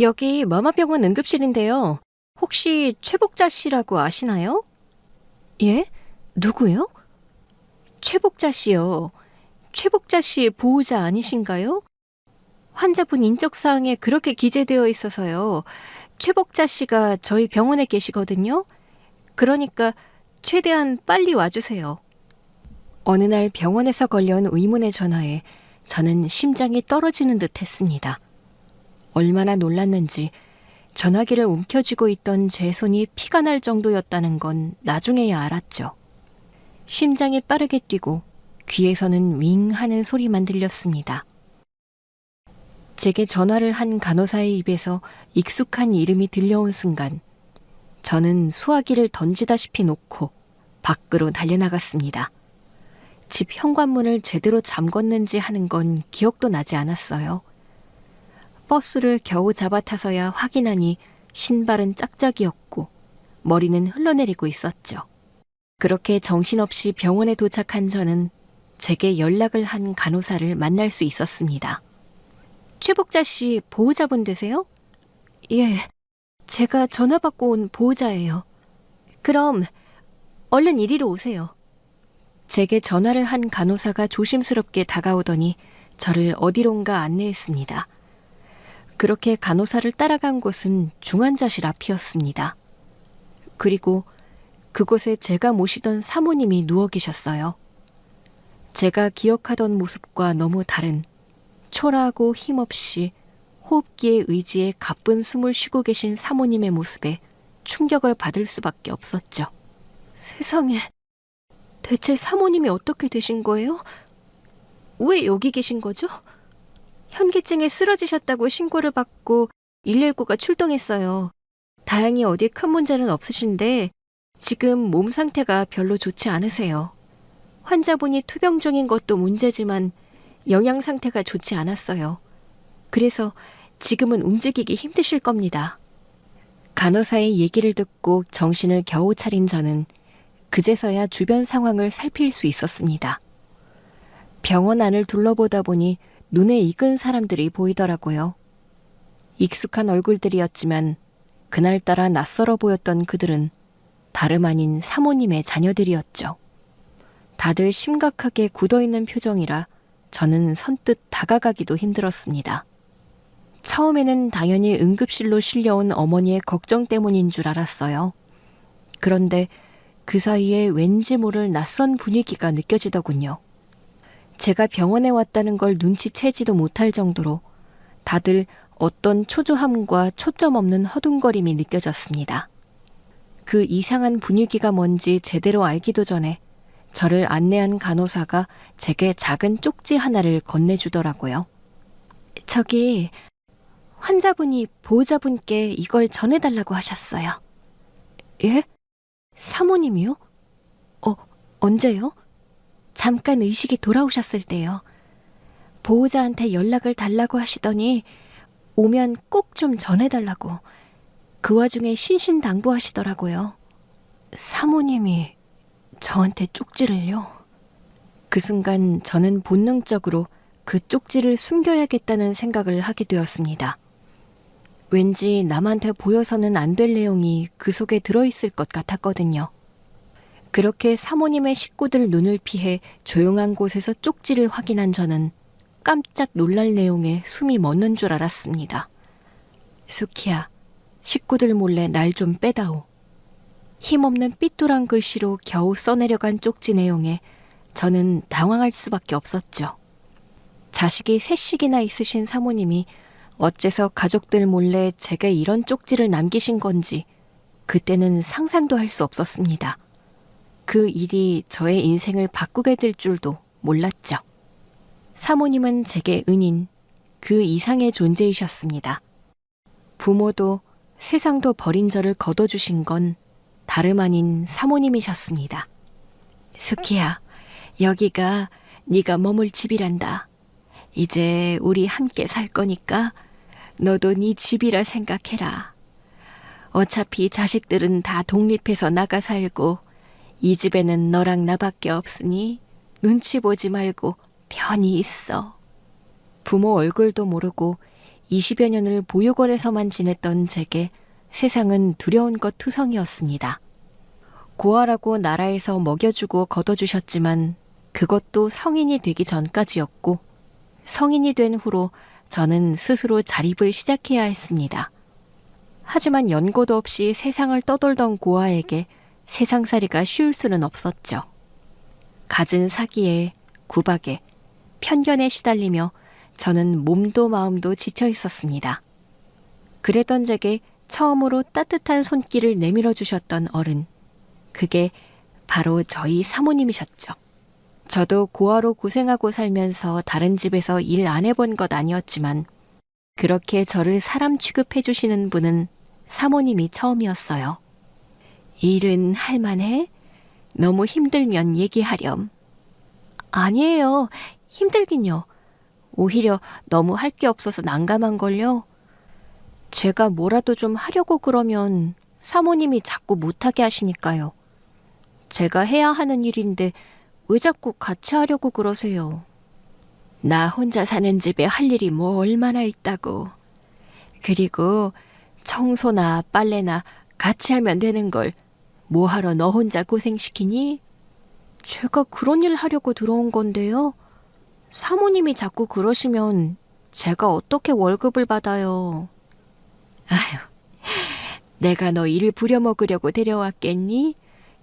여기 마마병원 응급실인데요. 혹시 최복자 씨라고 아시나요? 예? 누구요? 최복자 씨요. 최복자 씨 보호자 아니신가요? 환자분 인적사항에 그렇게 기재되어 있어서요. 최복자 씨가 저희 병원에 계시거든요. 그러니까 최대한 빨리 와주세요. 어느 날 병원에서 걸려온 의문의 전화에 저는 심장이 떨어지는 듯 했습니다. 얼마나 놀랐는지 전화기를 움켜쥐고 있던 제 손이 피가 날 정도였다는 건 나중에야 알았죠. 심장이 빠르게 뛰고 귀에서는 윙 하는 소리만 들렸습니다. 제게 전화를 한 간호사의 입에서 익숙한 이름이 들려온 순간 저는 수화기를 던지다시피 놓고 밖으로 달려나갔습니다. 집 현관문을 제대로 잠궜는지 하는 건 기억도 나지 않았어요. 버스를 겨우 잡아타서야 확인하니 신발은 짝짝이었고 머리는 흘러내리고 있었죠. 그렇게 정신없이 병원에 도착한 저는 제게 연락을 한 간호사를 만날 수 있었습니다. 최복자 씨 보호자분 되세요? 예, 제가 전화 받고 온 보호자예요. 그럼 얼른 이리로 오세요. 제게 전화를 한 간호사가 조심스럽게 다가오더니 저를 어디론가 안내했습니다. 그렇게 간호사를 따라간 곳은 중환자실 앞이었습니다. 그리고 그곳에 제가 모시던 사모님이 누워 계셨어요. 제가 기억하던 모습과 너무 다른 초라하고 힘없이 호흡기에 의지해 가쁜 숨을 쉬고 계신 사모님의 모습에 충격을 받을 수밖에 없었죠. 세상에, 대체 사모님이 어떻게 되신 거예요? 왜 여기 계신 거죠? 현기증에 쓰러지셨다고 신고를 받고 119가 출동했어요. 다행히 어디 큰 문제는 없으신데 지금 몸 상태가 별로 좋지 않으세요. 환자분이 투병 중인 것도 문제지만 영양 상태가 좋지 않았어요. 그래서 지금은 움직이기 힘드실 겁니다. 간호사의 얘기를 듣고 정신을 겨우 차린 저는 그제서야 주변 상황을 살필 수 있었습니다. 병원 안을 둘러보다 보니 눈에 익은 사람들이 보이더라고요. 익숙한 얼굴들이었지만 그날따라 낯설어 보였던 그들은 다름 아닌 사모님의 자녀들이었죠. 다들 심각하게 굳어있는 표정이라 저는 선뜻 다가가기도 힘들었습니다. 처음에는 당연히 응급실로 실려온 어머니의 걱정 때문인 줄 알았어요. 그런데 그 사이에 왠지 모를 낯선 분위기가 느껴지더군요. 제가 병원에 왔다는 걸 눈치채지도 못할 정도로 다들 어떤 초조함과 초점 없는 허둥거림이 느껴졌습니다. 그 이상한 분위기가 뭔지 제대로 알기도 전에 저를 안내한 간호사가 제게 작은 쪽지 하나를 건네주더라고요. 저기 환자분이 보호자분께 이걸 전해달라고 하셨어요. 예? 사모님이요? 언제요? 잠깐 의식이 돌아오셨을 때요. 보호자한테 연락을 달라고 하시더니 오면 꼭 좀 전해달라고. 그 와중에 신신당부하시더라고요. 사모님이 저한테 쪽지를요? 그 순간 저는 본능적으로 그 쪽지를 숨겨야겠다는 생각을 하게 되었습니다. 왠지 남한테 보여서는 안 될 내용이 그 속에 들어있을 것 같았거든요. 그렇게 사모님의 식구들 눈을 피해 조용한 곳에서 쪽지를 확인한 저는 깜짝 놀랄 내용에 숨이 멎는 줄 알았습니다. 수키야, 식구들 몰래 날 좀 빼다오. 힘없는 삐뚤한 글씨로 겨우 써내려간 쪽지 내용에 저는 당황할 수밖에 없었죠. 자식이 셋씩이나 있으신 사모님이 어째서 가족들 몰래 제게 이런 쪽지를 남기신 건지 그때는 상상도 할 수 없었습니다. 그 일이 저의 인생을 바꾸게 될 줄도 몰랐죠. 사모님은 제게 은인, 그 이상의 존재이셨습니다. 부모도 세상도 버린 저를 거둬주신 건 다름 아닌 사모님이셨습니다. 수키야, 여기가 네가 머물 집이란다. 이제 우리 함께 살 거니까 너도 네 집이라 생각해라. 어차피 자식들은 다 독립해서 나가 살고 이 집에는 너랑 나밖에 없으니 눈치 보지 말고 편히 있어. 부모 얼굴도 모르고 20여 년을 보육원에서만 지냈던 제게 세상은 두려운 것 투성이었습니다. 고아라고 나라에서 먹여주고 걷어주셨지만 그것도 성인이 되기 전까지였고 성인이 된 후로 저는 스스로 자립을 시작해야 했습니다. 하지만 연고도 없이 세상을 떠돌던 고아에게 세상살이가 쉬울 수는 없었죠. 갖은 사기에 구박에 편견에 시달리며 저는 몸도 마음도 지쳐 있었습니다. 그랬던 제게 처음으로 따뜻한 손길을 내밀어 주셨던 어른, 그게 바로 저희 사모님이셨죠. 저도 고아로 고생하고 살면서 다른 집에서 일 안 해본 것 아니었지만 그렇게 저를 사람 취급해 주시는 분은 사모님이 처음이었어요. 일은 할만해? 너무 힘들면 얘기하렴. 아니에요. 힘들긴요. 오히려 너무 할 게 없어서 난감한걸요. 제가 뭐라도 좀 하려고 그러면 사모님이 자꾸 못하게 하시니까요. 제가 해야 하는 일인데 왜 자꾸 같이 하려고 그러세요? 나 혼자 사는 집에 할 일이 뭐 얼마나 있다고. 그리고 청소나 빨래나 같이 하면 되는 걸 뭐하러 너 혼자 고생시키니? 제가 그런 일 하려고 들어온 건데요. 사모님이 자꾸 그러시면 제가 어떻게 월급을 받아요? 아휴, 내가 너 일 부려먹으려고 데려왔겠니?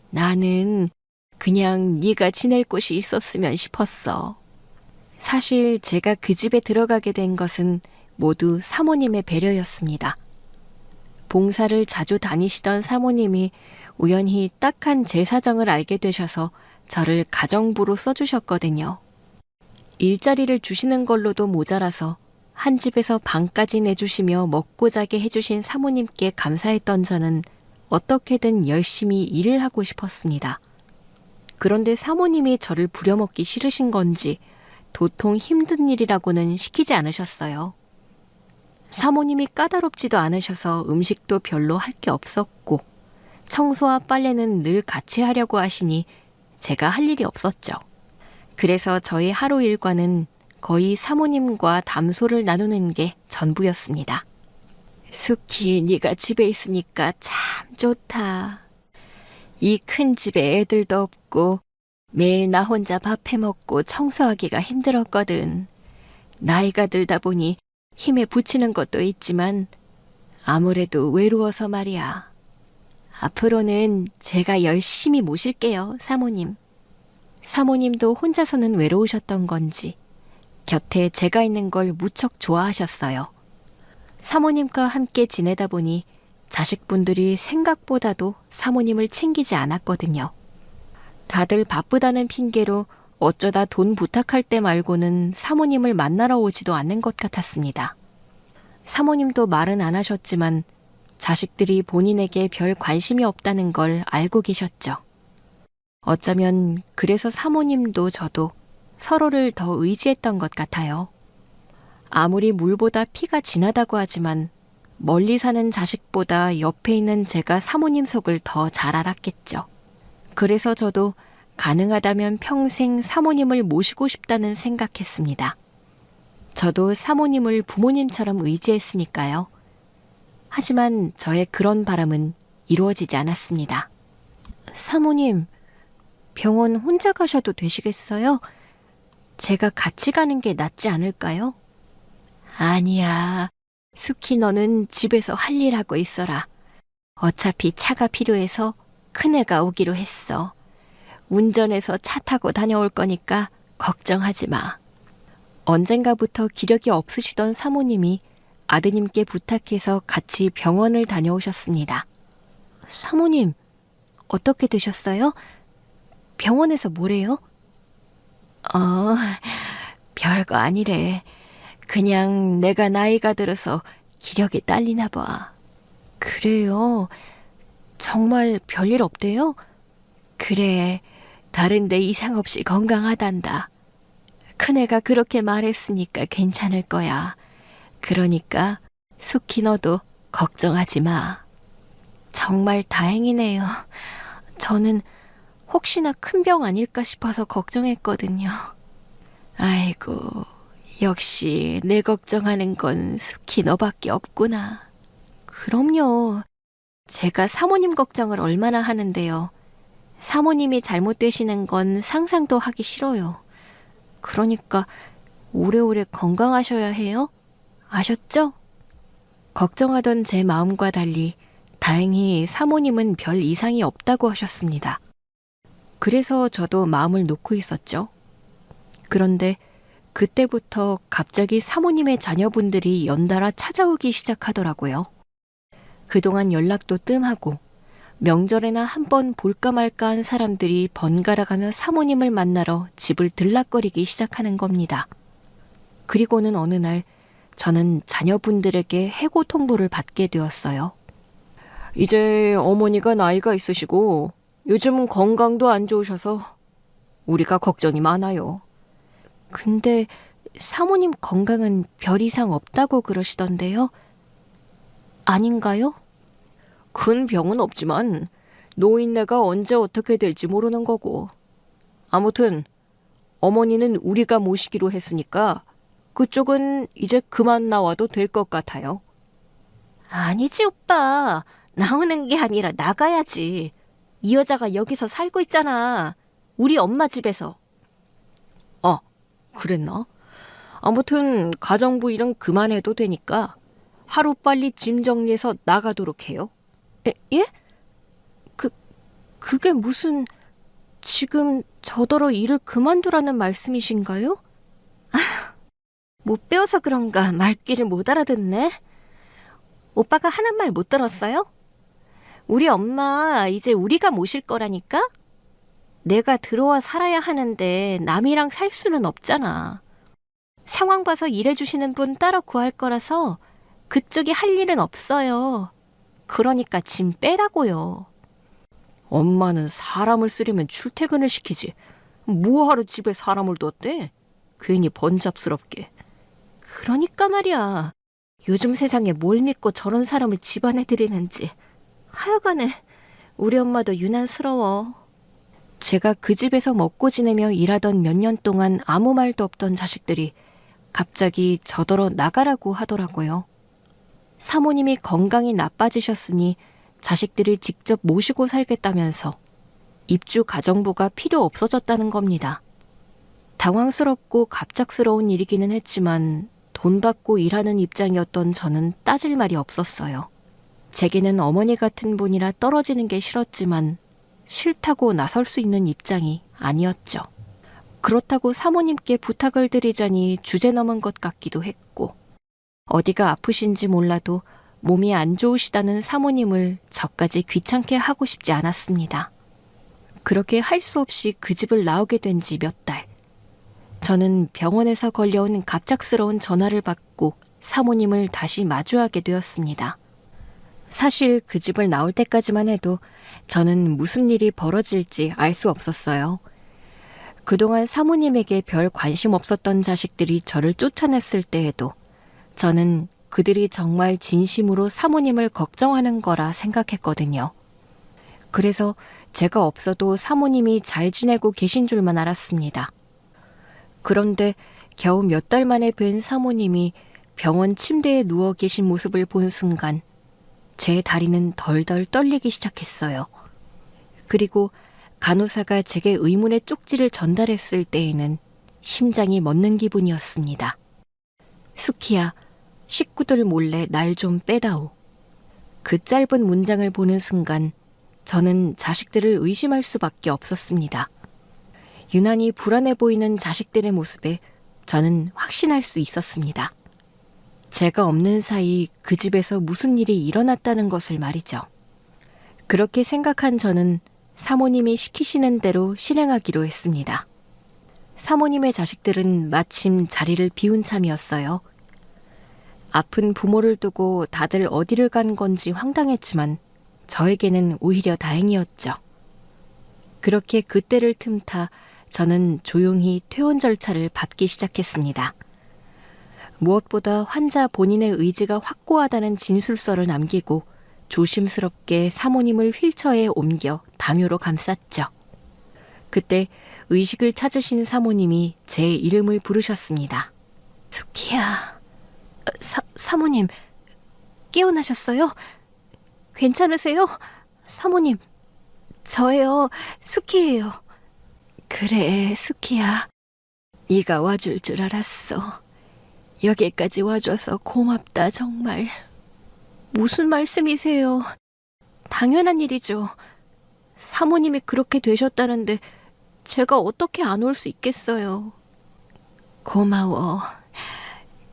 나는 그냥 네가 지낼 곳이 있었으면 싶었어. 사실 제가 그 집에 들어가게 된 것은 모두 사모님의 배려였습니다. 봉사를 자주 다니시던 사모님이 우연히 딱한 제 사정을 알게 되셔서 저를 가정부로 써주셨거든요. 일자리를 주시는 걸로도 모자라서 한 집에서 방까지 내주시며 먹고 자게 해주신 사모님께 감사했던 저는 어떻게든 열심히 일을 하고 싶었습니다. 그런데 사모님이 저를 부려먹기 싫으신 건지 도통 힘든 일이라고는 시키지 않으셨어요. 사모님이 까다롭지도 않으셔서 음식도 별로 할 게 없었고 청소와 빨래는 늘 같이 하려고 하시니 제가 할 일이 없었죠. 그래서 저희 하루 일과는 거의 사모님과 담소를 나누는 게 전부였습니다. 숙희, 네가 집에 있으니까 참 좋다. 이 큰 집에 애들도 없고 매일 나 혼자 밥 해먹고 청소하기가 힘들었거든. 나이가 들다 보니 힘에 부치는 것도 있지만 아무래도 외로워서 말이야. 앞으로는 제가 열심히 모실게요, 사모님. 사모님도 혼자서는 외로우셨던 건지 곁에 제가 있는 걸 무척 좋아하셨어요. 사모님과 함께 지내다 보니 자식분들이 생각보다도 사모님을 챙기지 않았거든요. 다들 바쁘다는 핑계로 어쩌다 돈 부탁할 때 말고는 사모님을 만나러 오지도 않는 것 같았습니다. 사모님도 말은 안 하셨지만 자식들이 본인에게 별 관심이 없다는 걸 알고 계셨죠. 어쩌면 그래서 사모님도 저도 서로를 더 의지했던 것 같아요. 아무리 물보다 피가 진하다고 하지만 멀리 사는 자식보다 옆에 있는 제가 사모님 속을 더 잘 알았겠죠. 그래서 저도 가능하다면 평생 사모님을 모시고 싶다는 생각했습니다. 저도 사모님을 부모님처럼 의지했으니까요. 하지만 저의 그런 바람은 이루어지지 않았습니다. 사모님, 병원 혼자 가셔도 되시겠어요? 제가 같이 가는 게 낫지 않을까요? 아니야. 숙희 너는 집에서 할 일 하고 있어라. 어차피 차가 필요해서 큰애가 오기로 했어. 운전해서 차 타고 다녀올 거니까 걱정하지 마. 언젠가부터 기력이 없으시던 사모님이 아드님께 부탁해서 같이 병원을 다녀오셨습니다. 사모님, 어떻게 되셨어요? 병원에서 뭐래요? 별거 아니래. 그냥 내가 나이가 들어서 기력이 딸리나 봐. 그래요? 정말 별일 없대요? 그래, 다른데 이상 없이 건강하단다. 큰애가 그렇게 말했으니까 괜찮을 거야. 그러니까 숙희 너도 걱정하지 마. 정말 다행이네요. 저는 혹시나 큰 병 아닐까 싶어서 걱정했거든요. 아이고, 역시 내 걱정하는 건 숙희 너밖에 없구나. 그럼요. 제가 사모님 걱정을 얼마나 하는데요. 사모님이 잘못되시는 건 상상도 하기 싫어요. 그러니까 오래오래 건강하셔야 해요. 아셨죠? 걱정하던 제 마음과 달리 다행히 사모님은 별 이상이 없다고 하셨습니다. 그래서 저도 마음을 놓고 있었죠. 그런데 그때부터 갑자기 사모님의 자녀분들이 연달아 찾아오기 시작하더라고요. 그동안 연락도 뜸하고 명절에나 한번 볼까 말까 한 사람들이 번갈아가며 사모님을 만나러 집을 들락거리기 시작하는 겁니다. 그리고는 어느 날 저는 자녀분들에게 해고 통보를 받게 되었어요. 이제 어머니가 나이가 있으시고 요즘 건강도 안 좋으셔서 우리가 걱정이 많아요. 근데 사모님 건강은 별 이상 없다고 그러시던데요? 아닌가요? 큰 병은 없지만 노인네가 언제 어떻게 될지 모르는 거고. 아무튼 어머니는 우리가 모시기로 했으니까 그쪽은 이제 그만 나와도 될 것 같아요. 아니지 오빠. 나오는 게 아니라 나가야지. 이 여자가 여기서 살고 있잖아. 우리 엄마 집에서. 아, 그랬나? 아무튼 가정부 일은 그만해도 되니까 하루빨리 짐 정리해서 나가도록 해요. 예? 그게 무슨... 지금 저더러 일을 그만두라는 말씀이신가요? 못 배워서 그런가 말귀를 못 알아듣네. 오빠가 하는 말 못 들었어요? 우리 엄마 이제 우리가 모실 거라니까? 내가 들어와 살아야 하는데 남이랑 살 수는 없잖아. 상황 봐서 일해주시는 분 따로 구할 거라서 그쪽이 할 일은 없어요. 그러니까 짐 빼라고요. 엄마는 사람을 쓰려면 출퇴근을 시키지. 뭐하러 집에 사람을 뒀대? 괜히 번잡스럽게. 그러니까 말이야. 요즘 세상에 뭘 믿고 저런 사람을 집안에 들이는지. 하여간에 우리 엄마도 유난스러워. 제가 그 집에서 먹고 지내며 일하던 몇 년 동안 아무 말도 없던 자식들이 갑자기 저더러 나가라고 하더라고요. 사모님이 건강이 나빠지셨으니 자식들이 직접 모시고 살겠다면서 입주 가정부가 필요 없어졌다는 겁니다. 당황스럽고 갑작스러운 일이기는 했지만 돈 받고 일하는 입장이었던 저는 따질 말이 없었어요. 제게는 어머니 같은 분이라 떨어지는 게 싫었지만 싫다고 나설 수 있는 입장이 아니었죠. 그렇다고 사모님께 부탁을 드리자니 주제 넘은 것 같기도 했고 어디가 아프신지 몰라도 몸이 안 좋으시다는 사모님을 저까지 귀찮게 하고 싶지 않았습니다. 그렇게 할 수 없이 그 집을 나오게 된 지 몇 달. 저는 병원에서 걸려온 갑작스러운 전화를 받고 사모님을 다시 마주하게 되었습니다. 사실 그 집을 나올 때까지만 해도 저는 무슨 일이 벌어질지 알 수 없었어요. 그동안 사모님에게 별 관심 없었던 자식들이 저를 쫓아냈을 때에도 저는 그들이 정말 진심으로 사모님을 걱정하는 거라 생각했거든요. 그래서 제가 없어도 사모님이 잘 지내고 계신 줄만 알았습니다. 그런데 겨우 몇 달 만에 뵌 사모님이 병원 침대에 누워 계신 모습을 본 순간 제 다리는 덜덜 떨리기 시작했어요. 그리고 간호사가 제게 의문의 쪽지를 전달했을 때에는 심장이 멎는 기분이었습니다. 숙희야, 식구들 몰래 날 좀 빼다오. 그 짧은 문장을 보는 순간 저는 자식들을 의심할 수밖에 없었습니다. 유난히 불안해 보이는 자식들의 모습에 저는 확신할 수 있었습니다. 제가 없는 사이 그 집에서 무슨 일이 일어났다는 것을 말이죠. 그렇게 생각한 저는 사모님이 시키시는 대로 실행하기로 했습니다. 사모님의 자식들은 마침 자리를 비운 참이었어요. 아픈 부모를 두고 다들 어디를 간 건지 황당했지만 저에게는 오히려 다행이었죠. 그렇게 그때를 틈타 저는 조용히 퇴원 절차를 밟기 시작했습니다. 무엇보다 환자 본인의 의지가 확고하다는 진술서를 남기고 조심스럽게 사모님을 휠체어에 옮겨 담요로 감쌌죠. 그때 의식을 찾으신 사모님이 제 이름을 부르셨습니다. 수키야, 사모님, 깨어나셨어요? 괜찮으세요? 사모님, 저예요, 수키예요. 그래, 수키야. 네가 와줄 줄 알았어. 여기까지 와줘서 고맙다, 정말. 무슨 말씀이세요? 당연한 일이죠. 사모님이 그렇게 되셨다는데 제가 어떻게 안 올 수 있겠어요. 고마워.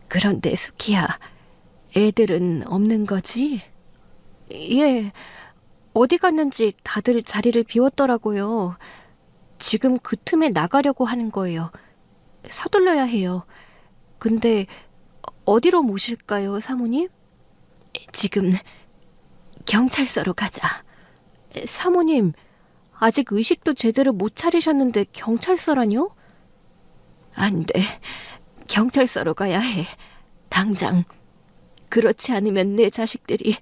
그런데 수키야, 애들은 없는 거지? 예, 어디 갔는지 다들 자리를 비웠더라고요. 지금 그 틈에 나가려고 하는 거예요. 서둘러야 해요. 근데 어디로 모실까요, 사모님? 지금 경찰서로 가자. 사모님, 아직 의식도 제대로 못 차리셨는데 경찰서라뇨? 안 돼. 경찰서로 가야 해. 당장. 그렇지 않으면 내 자식들이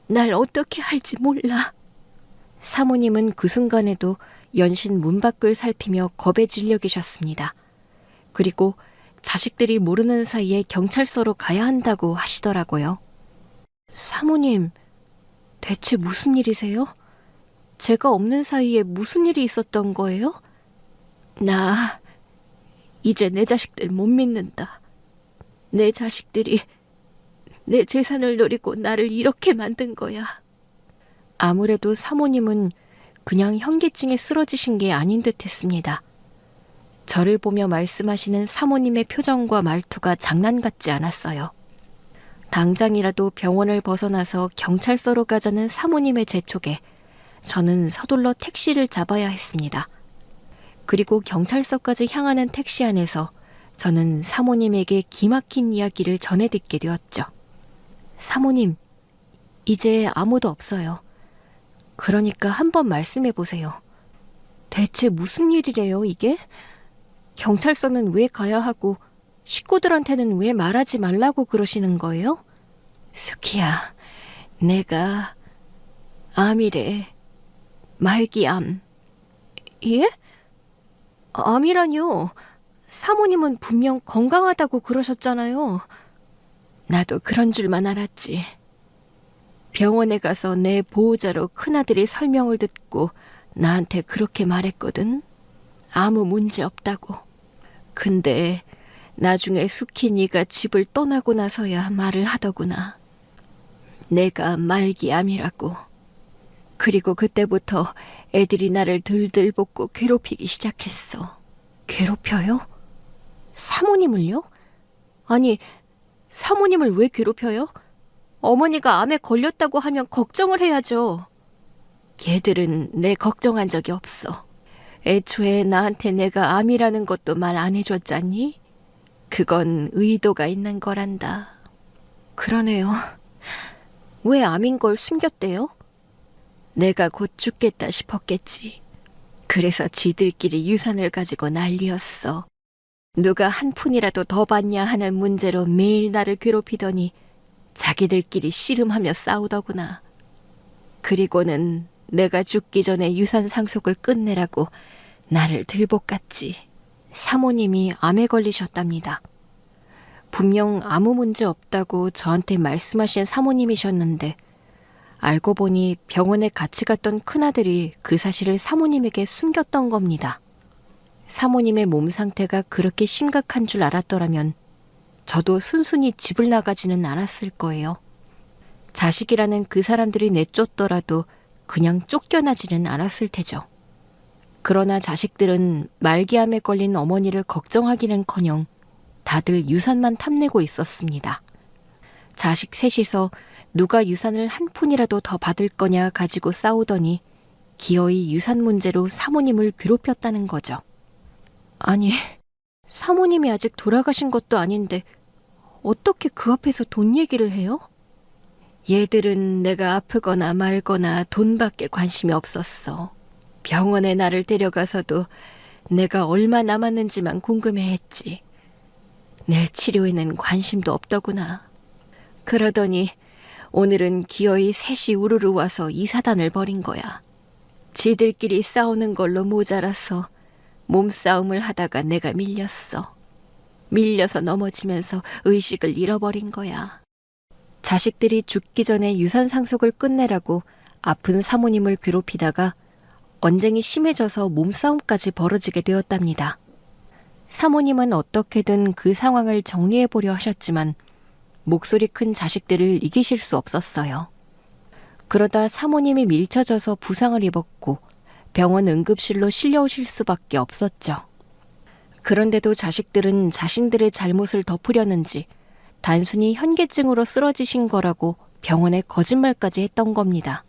날 어떻게 할지 몰라. 사모님은 그 순간에도 연신 문 밖을 살피며 겁에 질려 계셨습니다. 그리고 자식들이 모르는 사이에 경찰서로 가야 한다고 하시더라고요. 사모님, 대체 무슨 일이세요? 제가 없는 사이에 무슨 일이 있었던 거예요? 나 이제 내 자식들 못 믿는다. 내 자식들이 내 재산을 노리고 나를 이렇게 만든 거야. 아무래도 사모님은 그냥 현기증에 쓰러지신 게 아닌 듯 했습니다. 저를 보며 말씀하시는 사모님의 표정과 말투가 장난 같지 않았어요. 당장이라도 병원을 벗어나서 경찰서로 가자는 사모님의 재촉에 저는 서둘러 택시를 잡아야 했습니다. 그리고 경찰서까지 향하는 택시 안에서 저는 사모님에게 기막힌 이야기를 전해 듣게 되었죠. 사모님, 이제 아무도 없어요. 그러니까 한번 말씀해 보세요. 대체 무슨 일이래요, 이게? 경찰서는 왜 가야 하고 식구들한테는 왜 말하지 말라고 그러시는 거예요? 수키야, 내가 암이래. 말기암. 예? 암이라뇨? 사모님은 분명 건강하다고 그러셨잖아요. 나도 그런 줄만 알았지. 병원에 가서 내 보호자로 큰아들이 설명을 듣고 나한테 그렇게 말했거든. 아무 문제 없다고. 근데 나중에 수키니가 집을 떠나고 나서야 말을 하더구나. 내가 말기암이라고. 그리고 그때부터 애들이 나를 들들 볶고 괴롭히기 시작했어. 괴롭혀요? 사모님을요? 아니, 사모님을 왜 괴롭혀요? 어머니가 암에 걸렸다고 하면 걱정을 해야죠. 걔들은 내 걱정한 적이 없어. 애초에 나한테 내가 암이라는 것도 말 안 해줬잖니? 그건 의도가 있는 거란다. 그러네요. 왜 암인 걸 숨겼대요? 내가 곧 죽겠다 싶었겠지. 그래서 지들끼리 유산을 가지고 난리였어. 누가 한 푼이라도 더 받냐 하는 문제로 매일 나를 괴롭히더니 자기들끼리 씨름하며 싸우더구나. 그리고는 내가 죽기 전에 유산 상속을 끝내라고 나를 들볶았지. 사모님이 암에 걸리셨답니다. 분명 아무 문제 없다고 저한테 말씀하신 사모님이셨는데 알고 보니 병원에 같이 갔던 큰아들이 그 사실을 사모님에게 숨겼던 겁니다. 사모님의 몸 상태가 그렇게 심각한 줄 알았더라면 저도 순순히 집을 나가지는 않았을 거예요. 자식이라는 그 사람들이 내쫓더라도 그냥 쫓겨나지는 않았을 테죠. 그러나 자식들은 말기암에 걸린 어머니를 걱정하기는커녕 다들 유산만 탐내고 있었습니다. 자식 셋이서 누가 유산을 한 푼이라도 더 받을 거냐 가지고 싸우더니 기어이 유산 문제로 사모님을 괴롭혔다는 거죠. 아니, 사모님이 아직 돌아가신 것도 아닌데 어떻게 그 앞에서 돈 얘기를 해요? 얘들은 내가 아프거나 말거나 돈밖에 관심이 없었어. 병원에 나를 데려가서도 내가 얼마 남았는지만 궁금해했지. 내 치료에는 관심도 없더구나. 그러더니 오늘은 기어이 셋이 우르르 와서 이 사단을 벌인 거야. 지들끼리 싸우는 걸로 모자라서 몸싸움을 하다가 내가 밀렸어. 밀려서 넘어지면서 의식을 잃어버린 거야. 자식들이 죽기 전에 유산 상속을 끝내라고 아픈 사모님을 괴롭히다가 언쟁이 심해져서 몸싸움까지 벌어지게 되었답니다. 사모님은 어떻게든 그 상황을 정리해보려 하셨지만 목소리 큰 자식들을 이기실 수 없었어요. 그러다 사모님이 밀쳐져서 부상을 입었고 병원 응급실로 실려오실 수밖에 없었죠. 그런데도 자식들은 자신들의 잘못을 덮으려는지 단순히 현기증으로 쓰러지신 거라고 병원에 거짓말까지 했던 겁니다.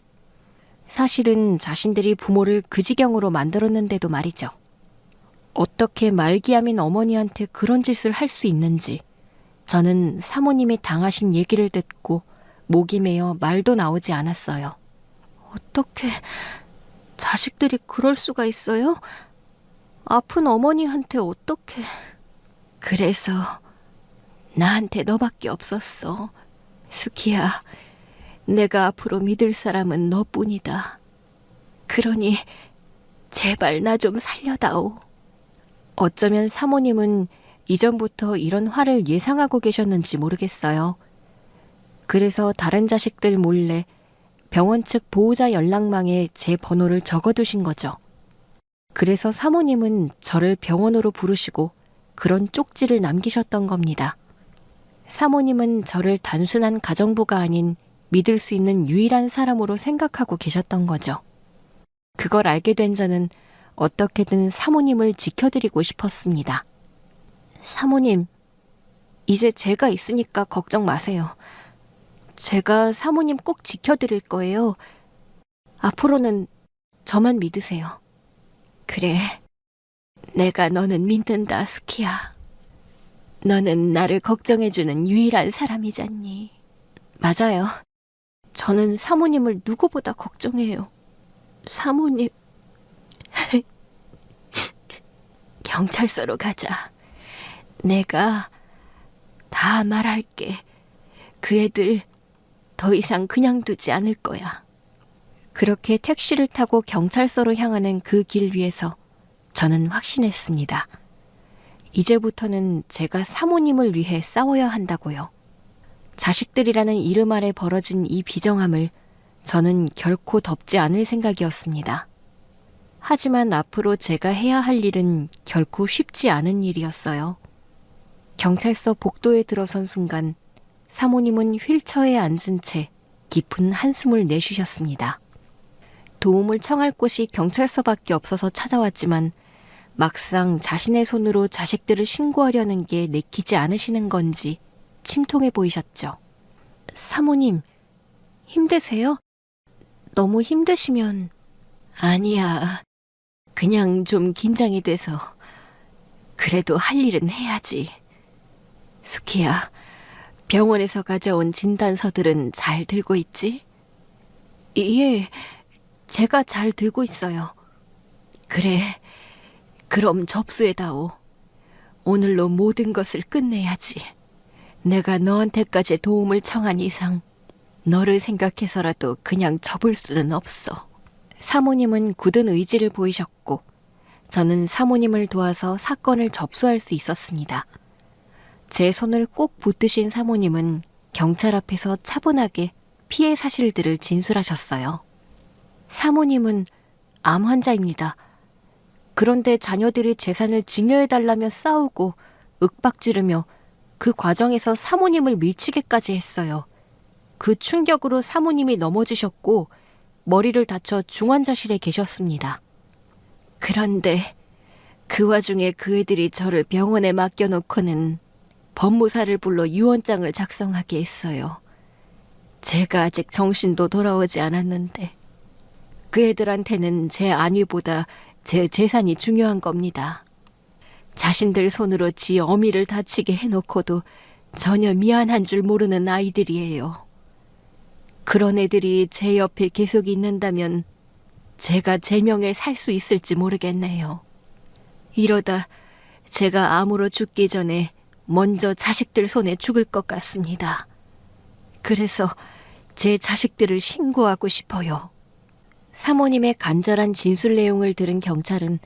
사실은 자신들이 부모를 그 지경으로 만들었는데도 말이죠. 어떻게 말기암인 어머니한테 그런 짓을 할 수 있는지 저는 사모님이 당하신 얘기를 듣고 목이 메어 말도 나오지 않았어요. 어떻게 자식들이 그럴 수가 있어요? 아픈 어머니한테 어떻게... 그래서 나한테 너밖에 없었어. 수키야, 내가 앞으로 믿을 사람은 너뿐이다. 그러니 제발 나 좀 살려다오. 어쩌면 사모님은 이전부터 이런 화를 예상하고 계셨는지 모르겠어요. 그래서 다른 자식들 몰래 병원 측 보호자 연락망에 제 번호를 적어두신 거죠. 그래서 사모님은 저를 병원으로 부르시고 그런 쪽지를 남기셨던 겁니다. 사모님은 저를 단순한 가정부가 아닌 믿을 수 있는 유일한 사람으로 생각하고 계셨던 거죠. 그걸 알게 된 저는 어떻게든 사모님을 지켜드리고 싶었습니다. 사모님, 이제 제가 있으니까 걱정 마세요. 제가 사모님 꼭 지켜드릴 거예요. 앞으로는 저만 믿으세요. 그래, 내가 너는 믿는다, 수키야. 너는 나를 걱정해주는 유일한 사람이잖니. 맞아요. 저는 사모님을 누구보다 걱정해요. 사모님... 경찰서로 가자. 내가 다 말할게. 그 애들 더 이상 그냥 두지 않을 거야. 그렇게 택시를 타고 경찰서로 향하는 그 길 위에서 저는 확신했습니다. 이제부터는 제가 사모님을 위해 싸워야 한다고요. 자식들이라는 이름 아래 벌어진 이 비정함을 저는 결코 덮지 않을 생각이었습니다. 하지만 앞으로 제가 해야 할 일은 결코 쉽지 않은 일이었어요. 경찰서 복도에 들어선 순간 사모님은 휠체어에 앉은 채 깊은 한숨을 내쉬셨습니다. 도움을 청할 곳이 경찰서밖에 없어서 찾아왔지만 막상 자신의 손으로 자식들을 신고하려는 게 내키지 않으시는 건지 침통해 보이셨죠. 사모님, 힘드세요? 너무 힘드시면... 아니야, 그냥 좀 긴장이 돼서. 그래도 할 일은 해야지. 수키야, 병원에서 가져온 진단서들은 잘 들고 있지? 예, 제가 잘 들고 있어요. 그래, 그럼 접수해다오. 오늘로 모든 것을 끝내야지. 내가 너한테까지 도움을 청한 이상 너를 생각해서라도 그냥 접을 수는 없어. 사모님은 굳은 의지를 보이셨고 저는 사모님을 도와서 사건을 접수할 수 있었습니다. 제 손을 꼭 붙드신 사모님은 경찰 앞에서 차분하게 피해 사실들을 진술하셨어요. 사모님은 암 환자입니다. 그런데 자녀들이 재산을 증여해달라며 싸우고 윽박지르며 그 과정에서 사모님을 밀치게까지 했어요. 그 충격으로 사모님이 넘어지셨고 머리를 다쳐 중환자실에 계셨습니다. 그런데 그 와중에 그 애들이 저를 병원에 맡겨놓고는 법무사를 불러 유언장을 작성하게 했어요. 제가 아직 정신도 돌아오지 않았는데 그 애들한테는 제 안위보다 제 재산이 중요한 겁니다. 자신들 손으로 지 어미를 다치게 해놓고도 전혀 미안한 줄 모르는 아이들이에요. 그런 애들이 제 옆에 계속 있는다면 제가 제명에 살 수 있을지 모르겠네요. 이러다 제가 암으로 죽기 전에 먼저 자식들 손에 죽을 것 같습니다. 그래서 제 자식들을 신고하고 싶어요. 사모님의 간절한 진술 내용을 들은 경찰은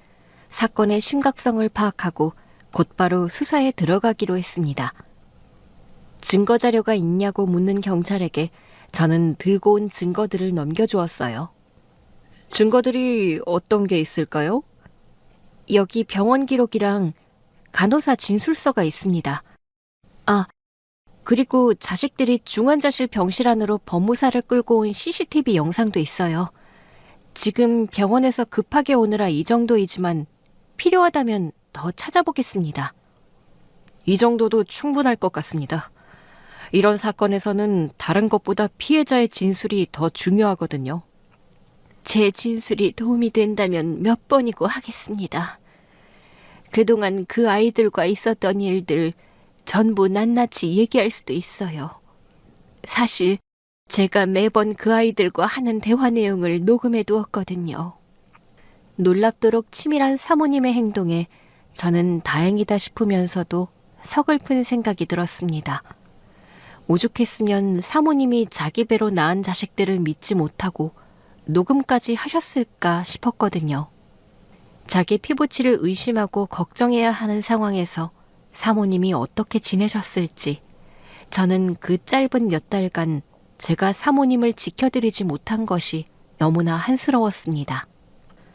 사건의 심각성을 파악하고 곧바로 수사에 들어가기로 했습니다. 증거 자료가 있냐고 묻는 경찰에게 저는 들고 온 증거들을 넘겨주었어요. 증거들이 어떤 게 있을까요? 여기 병원 기록이랑 간호사 진술서가 있습니다. 아, 그리고 자식들이 중환자실 병실 안으로 법무사를 끌고 온 CCTV 영상도 있어요. 지금 병원에서 급하게 오느라 이 정도이지만 필요하다면 더 찾아보겠습니다. 이 정도도 충분할 것 같습니다. 이런 사건에서는 다른 것보다 피해자의 진술이 더 중요하거든요. 제 진술이 도움이 된다면 몇 번이고 하겠습니다. 그동안 그 아이들과 있었던 일들 전부 낱낱이 얘기할 수도 있어요. 사실 제가 매번 그 아이들과 하는 대화 내용을 녹음해 두었거든요. 놀랍도록 치밀한 사모님의 행동에 저는 다행이다 싶으면서도 서글픈 생각이 들었습니다. 오죽했으면 사모님이 자기 배로 낳은 자식들을 믿지 못하고 녹음까지 하셨을까 싶었거든요. 자기 피부치를 의심하고 걱정해야 하는 상황에서 사모님이 어떻게 지내셨을지, 저는 그 짧은 몇 달간 제가 사모님을 지켜드리지 못한 것이 너무나 한스러웠습니다.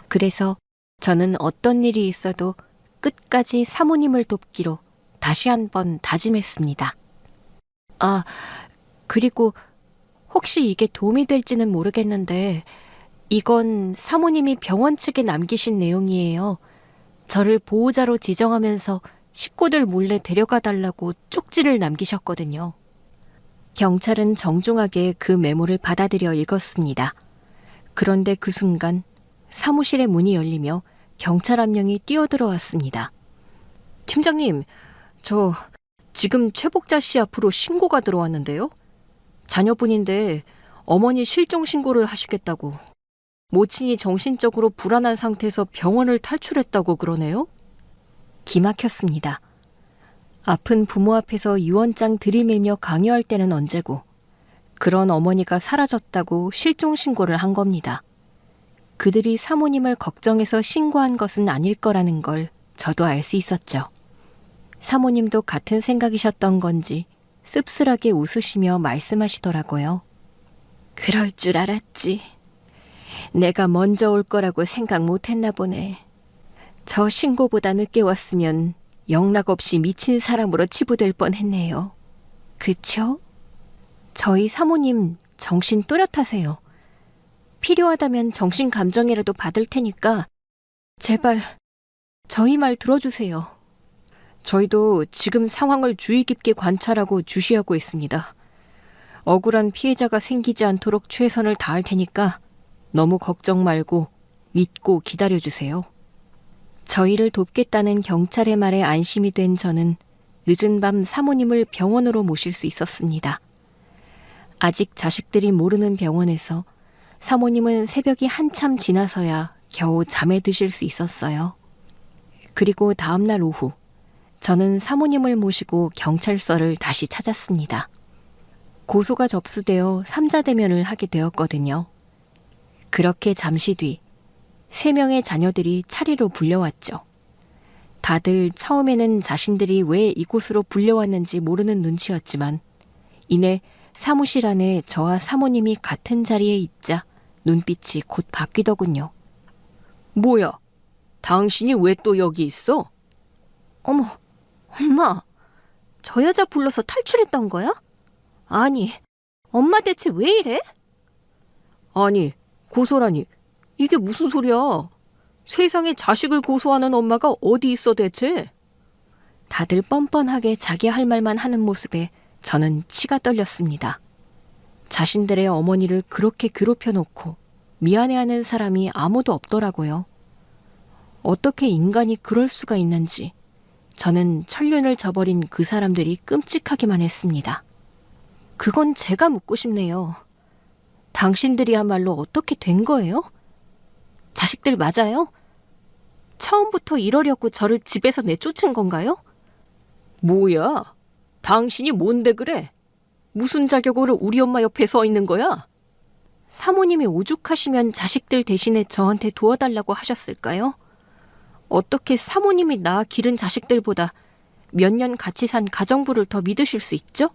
그래서 저는 어떤 일이 있어도 끝까지 사모님을 돕기로 다시 한번 다짐했습니다. 아, 그리고 혹시 이게 도움이 될지는 모르겠는데 이건 사모님이 병원 측에 남기신 내용이에요. 저를 보호자로 지정하면서 식구들 몰래 데려가 달라고 쪽지를 남기셨거든요. 경찰은 정중하게 그 메모를 받아들여 읽었습니다. 그런데 그 순간 사무실의 문이 열리며 경찰 한 명이 뛰어들어왔습니다. 팀장님, 저 지금 최복자 씨 앞으로 신고가 들어왔는데요. 자녀분인데 어머니 실종 신고를 하시겠다고. 모친이 정신적으로 불안한 상태에서 병원을 탈출했다고 그러네요. 기막혔습니다. 아픈 부모 앞에서 유언장 들이밀며 강요할 때는 언제고, 그런 어머니가 사라졌다고 실종 신고를 한 겁니다. 그들이 사모님을 걱정해서 신고한 것은 아닐 거라는 걸 저도 알 수 있었죠. 사모님도 같은 생각이셨던 건지 씁쓸하게 웃으시며 말씀하시더라고요. 그럴 줄 알았지. 내가 먼저 올 거라고 생각 못했나 보네. 저 신고보다 늦게 왔으면 영락없이 미친 사람으로 치부될 뻔했네요. 그쵸? 저희 사모님 정신 또렷하세요. 필요하다면 정신감정이라도 받을 테니까 제발 저희 말 들어주세요. 저희도 지금 상황을 주의 깊게 관찰하고 주시하고 있습니다. 억울한 피해자가 생기지 않도록 최선을 다할 테니까 너무 걱정 말고 믿고 기다려주세요. 저희를 돕겠다는 경찰의 말에 안심이 된 저는 늦은 밤 사모님을 병원으로 모실 수 있었습니다. 아직 자식들이 모르는 병원에서 사모님은 새벽이 한참 지나서야 겨우 잠에 드실 수 있었어요. 그리고 다음날 오후, 저는 사모님을 모시고 경찰서를 다시 찾았습니다. 고소가 접수되어 삼자대면을 하게 되었거든요. 그렇게 잠시 뒤 3명의 자녀들이 차례로 불려왔죠. 다들 처음에는 자신들이 왜 이곳으로 불려왔는지 모르는 눈치였지만 이내 사무실 안에 저와 사모님이 같은 자리에 있자 눈빛이 곧 바뀌더군요. 뭐야? 당신이 왜 또 여기 있어? 어머, 엄마, 저 여자 불러서 탈출했던 거야? 아니, 엄마 대체 왜 이래? 아니, 고소라니, 이게 무슨 소리야? 세상에 자식을 고소하는 엄마가 어디 있어 대체? 다들 뻔뻔하게 자기 할 말만 하는 모습에 저는 치가 떨렸습니다. 자신들의 어머니를 그렇게 괴롭혀 놓고 미안해하는 사람이 아무도 없더라고요. 어떻게 인간이 그럴 수가 있는지 저는 천륜을 저버린 그 사람들이 끔찍하기만 했습니다. 그건 제가 묻고 싶네요. 당신들이야말로 어떻게 된 거예요? 자식들 맞아요? 처음부터 이러려고 저를 집에서 내쫓은 건가요? 뭐야? 당신이 뭔데 그래? 무슨 자격으로 우리 엄마 옆에 서 있는 거야? 사모님이 오죽하시면 자식들 대신에 저한테 도와달라고 하셨을까요? 어떻게 사모님이 낳아 기른 자식들보다 몇 년 같이 산 가정부를 더 믿으실 수 있죠?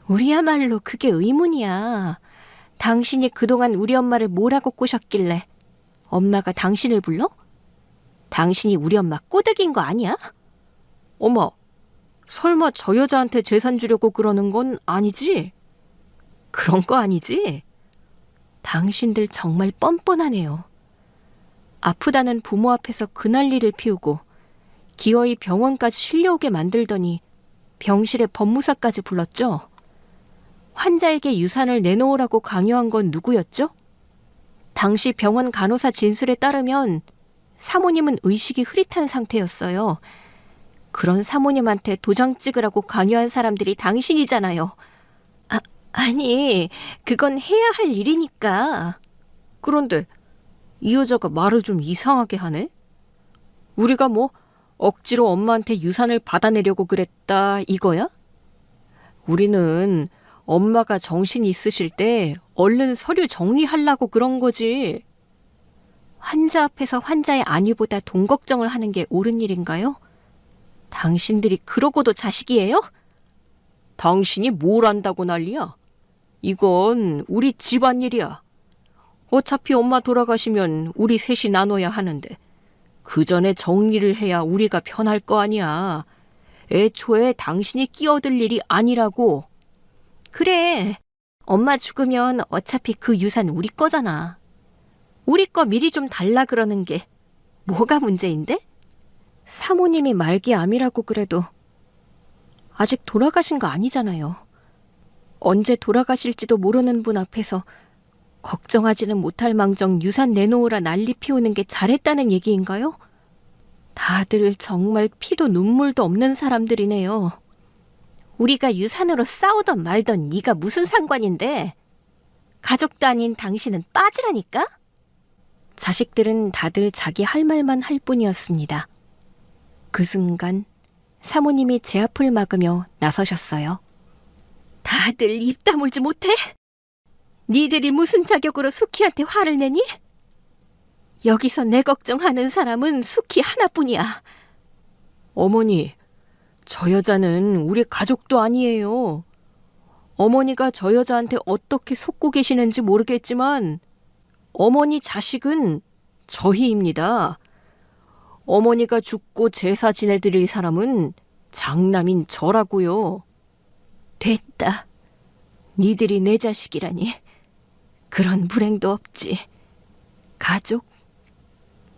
우리야말로 그게 의문이야. 당신이 그동안 우리 엄마를 뭐라고 꼬셨길래 엄마가 당신을 불러? 당신이 우리 엄마 꼬드긴 거 아니야? 어머, 설마 저 여자한테 재산 주려고 그러는 건 아니지? 그런 거 아니지? 당신들 정말 뻔뻔하네요. 아프다는 부모 앞에서 그 난리를 피우고 기어이 병원까지 실려오게 만들더니 병실에 법무사까지 불렀죠? 환자에게 유산을 내놓으라고 강요한 건 누구였죠? 당시 병원 간호사 진술에 따르면 사모님은 의식이 흐릿한 상태였어요. 그런 사모님한테 도장 찍으라고 강요한 사람들이 당신이잖아요. 아니, 그건 해야 할 일이니까. 그런데 이 여자가 말을 좀 이상하게 하네? 우리가 뭐 억지로 엄마한테 유산을 받아내려고 그랬다 이거야? 우리는 엄마가 정신이 있으실 때 얼른 서류 정리하려고 그런 거지. 환자 앞에서 환자의 안위보다 돈 걱정을 하는 게 옳은 일인가요? 당신들이 그러고도 자식이에요? 당신이 뭘 안다고 난리야? 이건 우리 집안일이야. 어차피 엄마 돌아가시면 우리 셋이 나눠야 하는데 그 전에 정리를 해야 우리가 편할 거 아니야. 애초에 당신이 끼어들 일이 아니라고. 그래, 엄마 죽으면 어차피 그 유산 우리 거잖아. 우리 거 미리 좀 달라 그러는 게 뭐가 문제인데? 사모님이 말기암이라고 그래도 아직 돌아가신 거 아니잖아요. 언제 돌아가실지도 모르는 분 앞에서 걱정하지는 못할 망정 유산 내놓으라 난리 피우는 게 잘했다는 얘기인가요? 다들 정말 피도 눈물도 없는 사람들이네요. 우리가 유산으로 싸우던 말던 네가 무슨 상관인데? 가족도 아닌 당신은 빠지라니까? 자식들은 다들 자기 할 말만 할 뿐이었습니다. 그 순간 사모님이 제 앞을 막으며 나서셨어요. 다들 입 다물지 못해? 니들이 무슨 자격으로 수키한테 화를 내니? 여기서 내 걱정하는 사람은 수키 하나뿐이야. 어머니, 저 여자는 우리 가족도 아니에요. 어머니가 저 여자한테 어떻게 속고 계시는지 모르겠지만 어머니 자식은 저희입니다. 어머니가 죽고 제사 지내드릴 사람은 장남인 저라고요. 됐다. 니들이 내 자식이라니. 그런 불행도 없지. 가족,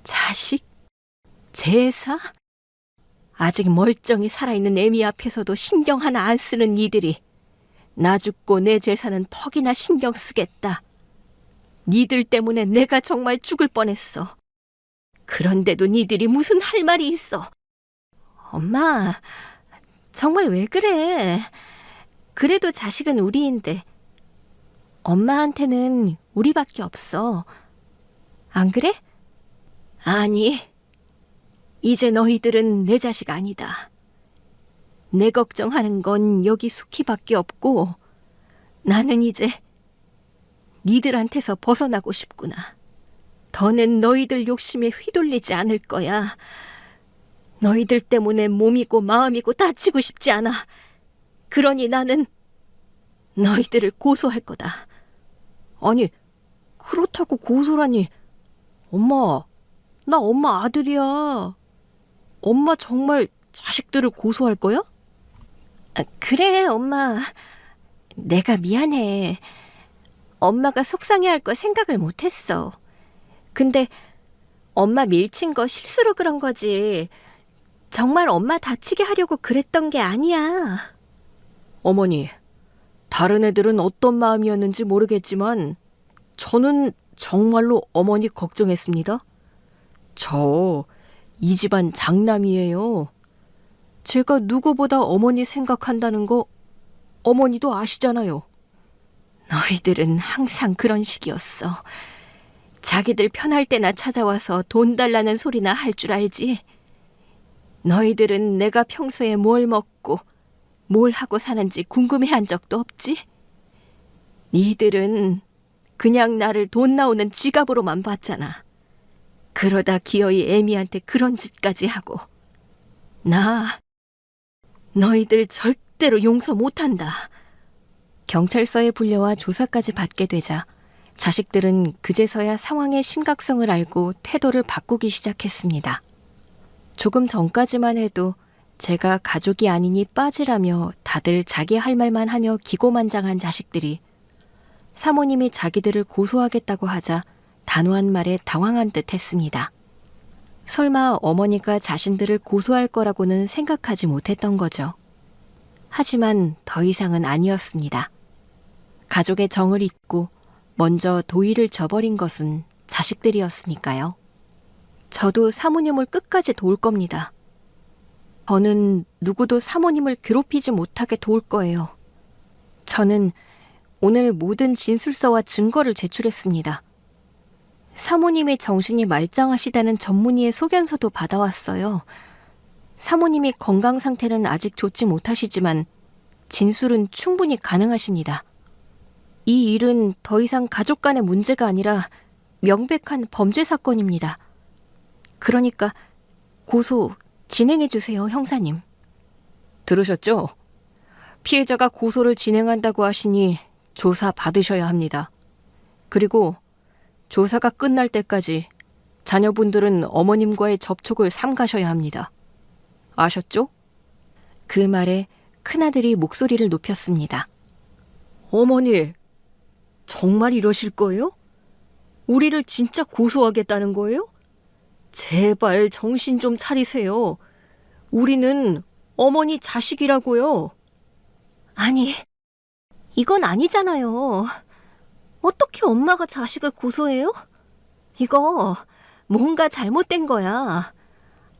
자식, 제사? 아직 멀쩡히 살아있는 애미 앞에서도 신경 하나 안 쓰는 니들이 나 죽고 내 재산은 퍽이나 신경 쓰겠다. 니들 때문에 내가 정말 죽을 뻔했어. 그런데도 니들이 무슨 할 말이 있어. 엄마, 정말 왜 그래? 그래도 자식은 우리인데 엄마한테는 우리밖에 없어. 안 그래? 아니, 이제 너희들은 내 자식 아니다. 내 걱정하는 건 여기 수키밖에 없고 나는 이제 니들한테서 벗어나고 싶구나. 더는 너희들 욕심에 휘둘리지 않을 거야. 너희들 때문에 몸이고 마음이고 다치고 싶지 않아. 그러니 나는 너희들을 고소할 거다. 아니, 그렇다고 고소라니. 엄마, 나 엄마 아들이야. 엄마 정말 자식들을 고소할 거야? 그래, 엄마. 내가 미안해. 엄마가 속상해할 거 생각을 못했어. 근데 엄마 밀친 거 실수로 그런 거지. 정말 엄마 다치게 하려고 그랬던 게 아니야. 어머니, 다른 애들은 어떤 마음이었는지 모르겠지만 저는 정말로 어머니 걱정했습니다. 저 이 집안 장남이에요. 제가 누구보다 어머니 생각한다는 거 어머니도 아시잖아요. 너희들은 항상 그런 식이었어. 자기들 편할 때나 찾아와서 돈 달라는 소리나 할 줄 알지. 너희들은 내가 평소에 뭘 먹고 뭘 하고 사는지 궁금해한 적도 없지? 니들은 그냥 나를 돈 나오는 지갑으로만 봤잖아. 그러다 기어이 애미한테 그런 짓까지 하고. 나 너희들 절대로 용서 못한다. 경찰서에 불려와 조사까지 받게 되자 자식들은 그제서야 상황의 심각성을 알고 태도를 바꾸기 시작했습니다. 조금 전까지만 해도 제가 가족이 아니니 빠지라며 다들 자기 할 말만 하며 기고만장한 자식들이 사모님이 자기들을 고소하겠다고 하자 단호한 말에 당황한 듯 했습니다. 설마 어머니가 자신들을 고소할 거라고는 생각하지 못했던 거죠. 하지만 더 이상은 아니었습니다. 가족의 정을 잊고 먼저 도의를 저버린 것은 자식들이었으니까요. 저도 사모님을 끝까지 도울 겁니다. 저는 누구도 사모님을 괴롭히지 못하게 도울 거예요. 저는 오늘 모든 진술서와 증거를 제출했습니다. 사모님의 정신이 말짱하시다는 전문의의 소견서도 받아왔어요. 사모님이 건강 상태는 아직 좋지 못하시지만 진술은 충분히 가능하십니다. 이 일은 더 이상 가족 간의 문제가 아니라 명백한 범죄 사건입니다. 그러니까 고소 진행해 주세요, 형사님. 들으셨죠? 피해자가 고소를 진행한다고 하시니 조사 받으셔야 합니다. 그리고 조사가 끝날 때까지 자녀분들은 어머님과의 접촉을 삼가셔야 합니다. 아셨죠? 그 말에 큰아들이 목소리를 높였습니다. 어머니, 정말 이러실 거예요? 우리를 진짜 고소하겠다는 거예요? 제발 정신 좀 차리세요. 우리는 어머니 자식이라고요. 아니, 이건 아니잖아요. 어떻게 엄마가 자식을 고소해요? 이거 뭔가 잘못된 거야.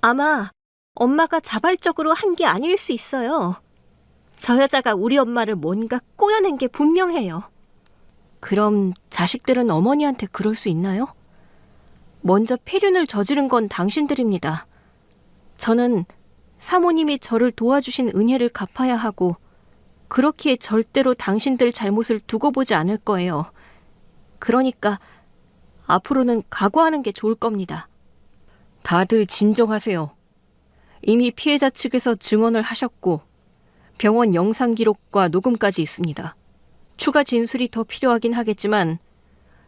아마 엄마가 자발적으로 한 게 아닐 수 있어요. 저 여자가 우리 엄마를 뭔가 꼬여낸 게 분명해요. 그럼 자식들은 어머니한테 그럴 수 있나요? 먼저 폐륜을 저지른 건 당신들입니다. 저는 사모님이 저를 도와주신 은혜를 갚아야 하고 그렇기에 절대로 당신들 잘못을 두고 보지 않을 거예요. 그러니까 앞으로는 각오하는 게 좋을 겁니다. 다들 진정하세요. 이미 피해자 측에서 증언을 하셨고 병원 영상 기록과 녹음까지 있습니다. 추가 진술이 더 필요하긴 하겠지만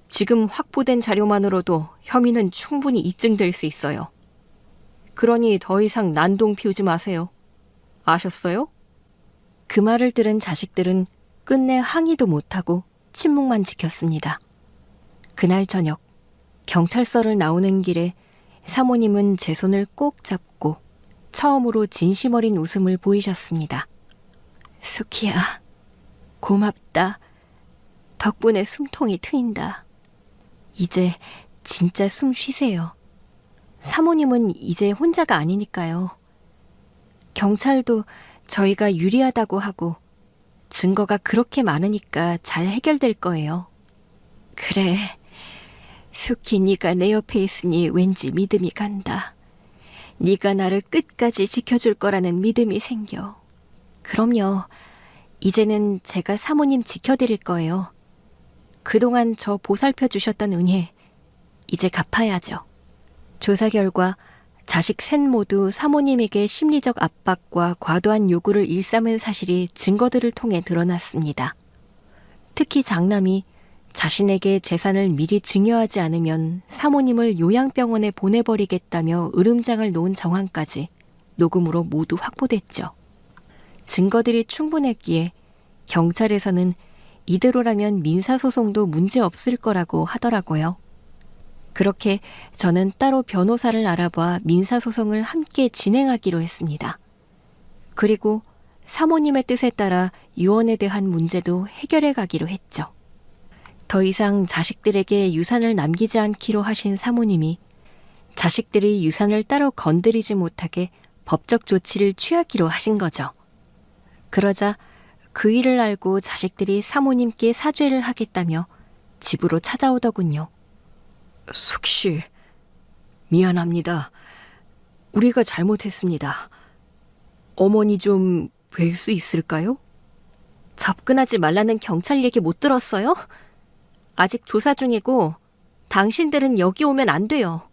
지금 확보된 자료만으로도 혐의는 충분히 입증될 수 있어요. 그러니 더 이상 난동 피우지 마세요. 아셨어요? 그 말을 들은 자식들은 끝내 항의도 못하고 침묵만 지켰습니다. 그날 저녁 경찰서를 나오는 길에 사모님은 제 손을 꼭 잡고 처음으로 진심 어린 웃음을 보이셨습니다. 수키야, 고맙다. 덕분에 숨통이 트인다. 이제 진짜 숨 쉬세요. 사모님은 이제 혼자가 아니니까요. 경찰도 저희가 유리하다고 하고 증거가 그렇게 많으니까 잘 해결될 거예요. 그래, 수키 네가 내 옆에 있으니 왠지 믿음이 간다. 네가 나를 끝까지 지켜줄 거라는 믿음이 생겨. 그럼요. 이제는 제가 사모님 지켜드릴 거예요. 그동안 저 보살펴 주셨던 은혜, 이제 갚아야죠. 조사 결과 자식 셋 모두 사모님에게 심리적 압박과 과도한 요구를 일삼은 사실이 증거들을 통해 드러났습니다. 특히 장남이 자신에게 재산을 미리 증여하지 않으면 사모님을 요양병원에 보내버리겠다며 으름장을 놓은 정황까지 녹음으로 모두 확보됐죠. 증거들이 충분했기에 경찰에서는 이대로라면 민사소송도 문제없을 거라고 하더라고요. 그렇게 저는 따로 변호사를 알아봐 민사소송을 함께 진행하기로 했습니다. 그리고 사모님의 뜻에 따라 유언에 대한 문제도 해결해 가기로 했죠. 더 이상 자식들에게 유산을 남기지 않기로 하신 사모님이 자식들이 유산을 따로 건드리지 못하게 법적 조치를 취하기로 하신 거죠. 그러자 그 일을 알고 자식들이 사모님께 사죄를 하겠다며 집으로 찾아오더군요. 숙씨, 미안합니다. 우리가 잘못했습니다. 어머니 좀 뵐 수 있을까요? 접근하지 말라는 경찰 얘기 못 들었어요? 아직 조사 중이고 당신들은 여기 오면 안 돼요.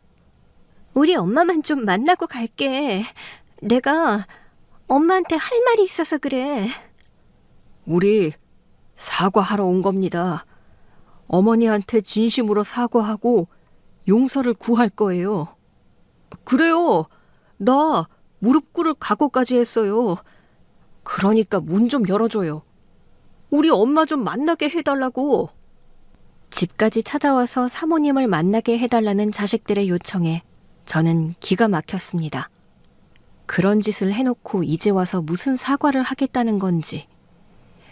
우리 엄마만 좀 만나고 갈게. 내가 엄마한테 할 말이 있어서 그래. 우리 사과하러 온 겁니다. 어머니한테 진심으로 사과하고 용서를 구할 거예요. 그래요. 나 무릎 꿇을 각오까지 했어요. 그러니까 문 좀 열어줘요. 우리 엄마 좀 만나게 해달라고. 집까지 찾아와서 사모님을 만나게 해달라는 자식들의 요청에 저는 기가 막혔습니다. 그런 짓을 해놓고 이제 와서 무슨 사과를 하겠다는 건지,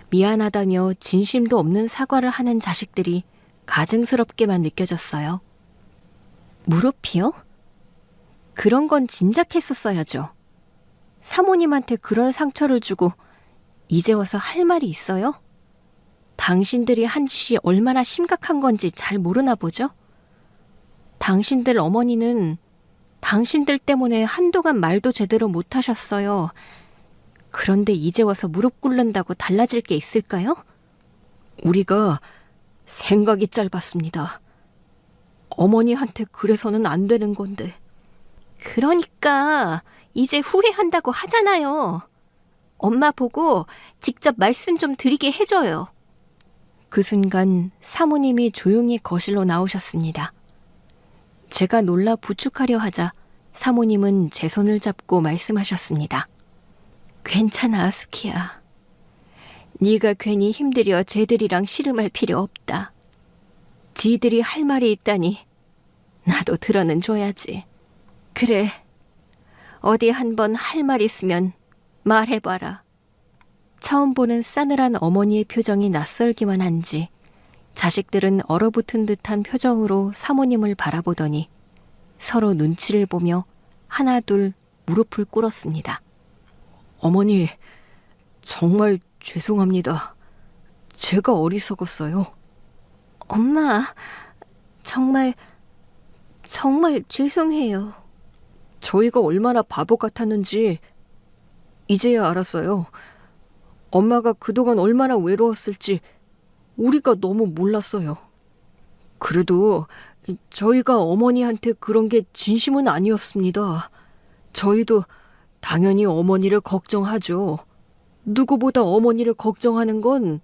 미안하다며 진심도 없는 사과를 하는 자식들이 가증스럽게만 느껴졌어요. 무릎이요? 그런 건 진작했었어야죠. 사모님한테 그런 상처를 주고 이제 와서 할 말이 있어요? 당신들이 한 짓이 얼마나 심각한 건지 잘 모르나 보죠? 당신들 어머니는 당신들 때문에 한동안 말도 제대로 못하셨어요. 그런데 이제 와서 무릎 꿇는다고 달라질 게 있을까요? 우리가 생각이 짧았습니다. 어머니한테 그래서는 안 되는 건데. 그러니까 이제 후회한다고 하잖아요. 엄마 보고 직접 말씀 좀 드리게 해줘요. 그 순간 사모님이 조용히 거실로 나오셨습니다. 제가 놀라 부축하려 하자 사모님은 제 손을 잡고 말씀하셨습니다. 괜찮아, 수키야. 네가 괜히 힘들여 쟤들이랑 씨름할 필요 없다. 지들이 할 말이 있다니 나도 들어는 줘야지. 그래, 어디 한번 할 말 있으면 말해봐라. 처음 보는 싸늘한 어머니의 표정이 낯설기만 한지 자식들은 얼어붙은 듯한 표정으로 사모님을 바라보더니 서로 눈치를 보며 하나둘 무릎을 꿇었습니다. 어머니, 정말 죄송합니다. 제가 어리석었어요. 엄마, 정말 죄송해요. 저희가 얼마나 바보 같았는지 이제야 알았어요. 엄마가 그동안 얼마나 외로웠을지 우리가 너무 몰랐어요. 그래도 저희가 어머니한테 그런 게 진심은 아니었습니다. 저희도 당연히 어머니를 걱정하죠. 누구보다 어머니를 걱정하는 건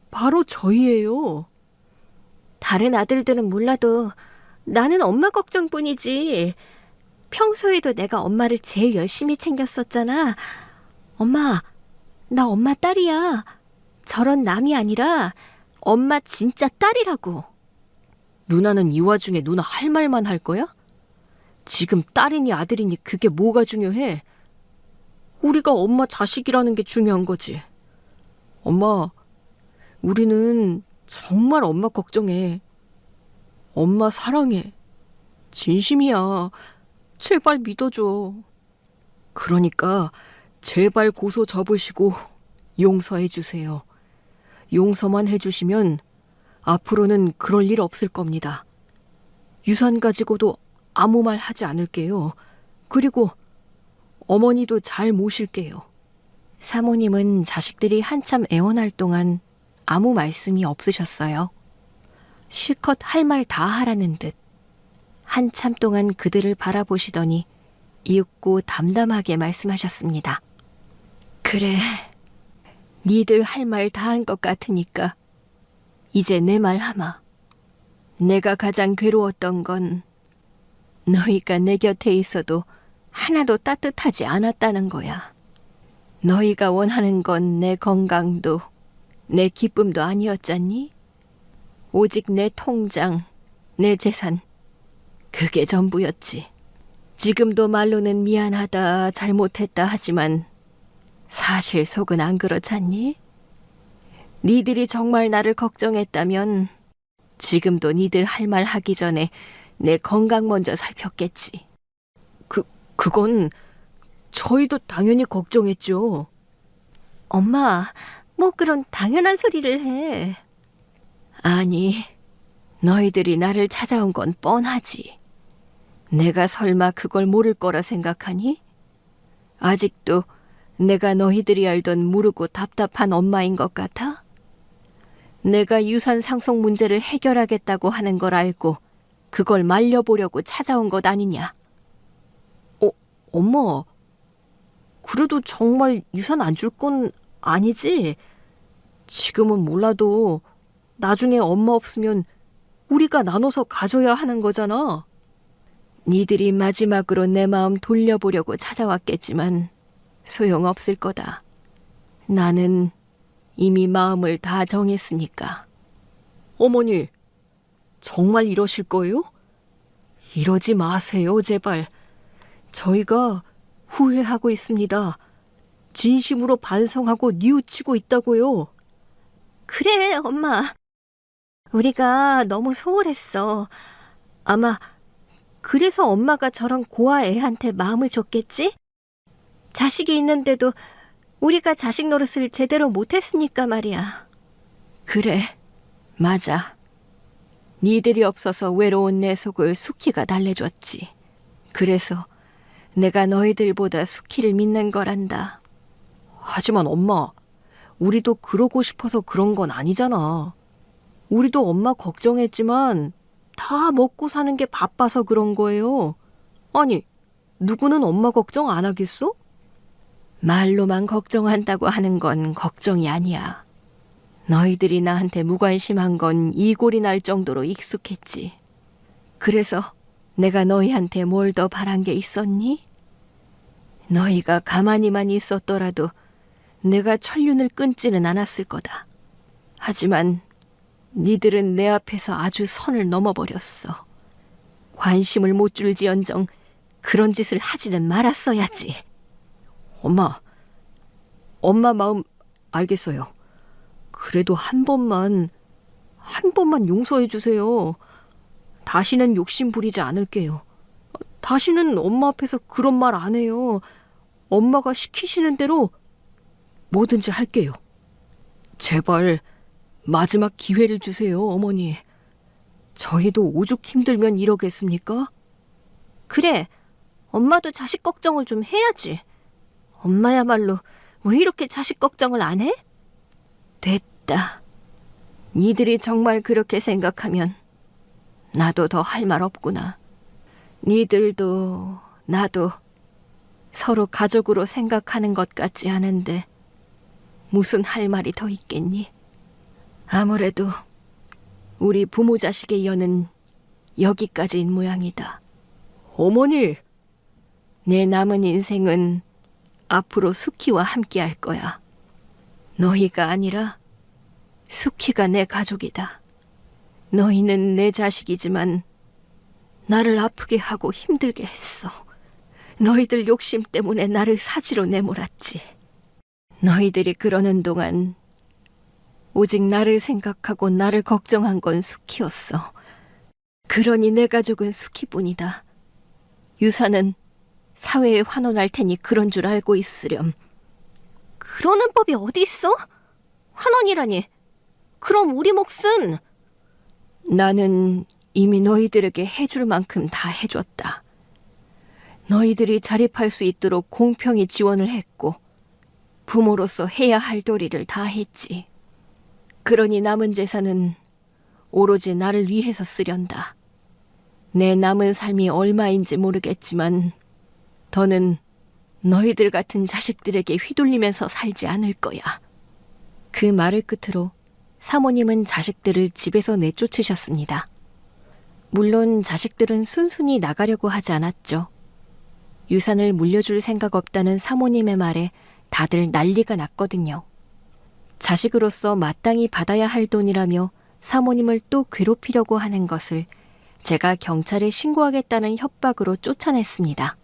바로 저희예요. 다른 아들들은 몰라도 나는 엄마 걱정뿐이지. 평소에도 내가 엄마를 제일 열심히 챙겼었잖아. 엄마, 나 엄마 딸이야. 저런 남이 아니라 엄마 진짜 딸이라고. 누나는 이 와중에 누나 할 말만 할 거야? 지금 딸이니 아들이니 그게 뭐가 중요해? 우리가 엄마 자식이라는 게 중요한 거지. 엄마, 우리는 정말 엄마 걱정해. 엄마 사랑해. 진심이야. 제발 믿어줘. 그러니까 제발 고소 접으시고 용서해 주세요. 용서만 해주시면 앞으로는 그럴 일 없을 겁니다. 유산 가지고도 아무 말 하지 않을게요. 그리고 어머니도 잘 모실게요. 사모님은 자식들이 한참 애원할 동안 아무 말씀이 없으셨어요. 실컷 할 말 다 하라는 듯 한참 동안 그들을 바라보시더니 이윽고 담담하게 말씀하셨습니다. 그래, 니들 할 말 다 한 것 같으니까 이제 내 말 하마. 내가 가장 괴로웠던 건 너희가 내 곁에 있어도 하나도 따뜻하지 않았다는 거야. 너희가 원하는 건 내 건강도 내 기쁨도 아니었잖니? 오직 내 통장, 내 재산, 그게 전부였지. 지금도 말로는 미안하다, 잘못했다 하지만 사실 속은 안 그렇잖니? 니들이 정말 나를 걱정했다면 지금도 니들 할 말 하기 전에 내 건강 먼저 살폈겠지. 그건 저희도 당연히 걱정했죠. 엄마, 뭐 그런 당연한 소리를 해. 아니, 너희들이 나를 찾아온 건 뻔하지. 내가 설마 그걸 모를 거라 생각하니? 아직도 내가 너희들이 알던 모르고 답답한 엄마인 것 같아? 내가 유산 상속 문제를 해결하겠다고 하는 걸 알고 그걸 말려보려고 찾아온 것 아니냐? 엄마, 그래도 정말 유산 안 줄 건 아니지? 지금은 몰라도 나중에 엄마 없으면 우리가 나눠서 가져야 하는 거잖아. 니들이 마지막으로 내 마음 돌려보려고 찾아왔겠지만 소용없을 거다. 나는 이미 마음을 다 정했으니까. 어머니, 정말 이러실 거예요? 이러지 마세요, 제발. 저희가 후회하고 있습니다. 진심으로 반성하고 뉘우치고 있다고요. 그래, 엄마. 우리가 너무 소홀했어. 아마 그래서 엄마가 저런 고아 애한테 마음을 줬겠지? 자식이 있는데도 우리가 자식 노릇을 제대로 못했으니까 말이야. 그래, 맞아. 니들이 없어서 외로운 내 속을 수키가 달래줬지. 그래서 내가 너희들보다 수키를 믿는 거란다. 하지만 엄마, 우리도 그러고 싶어서 그런 건 아니잖아. 우리도 엄마 걱정했지만 다 먹고 사는 게 바빠서 그런 거예요. 아니, 누구는 엄마 걱정 안 하겠어? 말로만 걱정한다고 하는 건 걱정이 아니야. 너희들이 나한테 무관심한 건 이골이 날 정도로 익숙했지. 그래서 내가 너희한테 뭘 더 바란 게 있었니? 너희가 가만히만 있었더라도 내가 천륜을 끊지는 않았을 거다. 하지만 니들은 내 앞에서 아주 선을 넘어버렸어. 관심을 못 줄지언정 그런 짓을 하지는 말았어야지. 엄마 마음 알겠어요. 그래도 한 번만 용서해 주세요. 다시는 욕심 부리지 않을게요. 다시는 엄마 앞에서 그런 말 안 해요. 엄마가 시키시는 대로 뭐든지 할게요. 제발 마지막 기회를 주세요, 어머니. 저희도 오죽 힘들면 이러겠습니까? 그래, 엄마도 자식 걱정을 좀 해야지. 엄마야말로 왜 이렇게 자식 걱정을 안 해? 됐다. 니들이 정말 그렇게 생각하면 나도 더 할 말 없구나. 니들도 나도 서로 가족으로 생각하는 것 같지 않은데 무슨 할 말이 더 있겠니? 아무래도 우리 부모 자식의 연은 여기까지인 모양이다. 어머니! 내 남은 인생은 앞으로 수키와 함께 할 거야. 너희가 아니라 수키가 내 가족이다. 너희는 내 자식이지만 나를 아프게 하고 힘들게 했어. 너희들 욕심 때문에 나를 사지로 내몰았지. 너희들이 그러는 동안 오직 나를 생각하고 나를 걱정한 건 수키였어. 그러니 내 가족은 수키뿐이다. 유사는 사회에 환원할 테니 그런 줄 알고 있으렴. 그러는 법이 어디 있어? 환원이라니. 그럼 우리 몫은? 나는 이미 너희들에게 해줄 만큼 다 해줬다. 너희들이 자립할 수 있도록 공평히 지원을 했고 부모로서 해야 할 도리를 다 했지. 그러니 남은 재산은 오로지 나를 위해서 쓰련다. 내 남은 삶이 얼마인지 모르겠지만 더는 너희들 같은 자식들에게 휘둘리면서 살지 않을 거야. 그 말을 끝으로 사모님은 자식들을 집에서 내쫓으셨습니다. 물론 자식들은 순순히 나가려고 하지 않았죠. 유산을 물려줄 생각 없다는 사모님의 말에 다들 난리가 났거든요. 자식으로서 마땅히 받아야 할 돈이라며 사모님을 또 괴롭히려고 하는 것을 제가 경찰에 신고하겠다는 협박으로 쫓아냈습니다.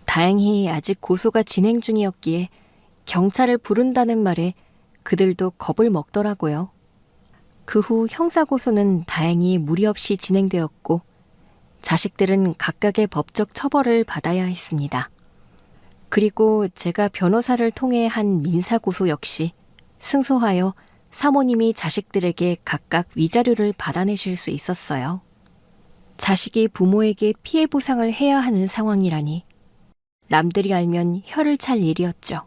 다행히 아직 고소가 진행 중이었기에 경찰을 부른다는 말에 그들도 겁을 먹더라고요. 그 후 형사고소는 다행히 무리 없이 진행되었고 자식들은 각각의 법적 처벌을 받아야 했습니다. 그리고 제가 변호사를 통해 한 민사고소 역시 승소하여 사모님이 자식들에게 각각 위자료를 받아내실 수 있었어요. 자식이 부모에게 피해 보상을 해야 하는 상황이라니 남들이 알면 혀를 찰 일이었죠.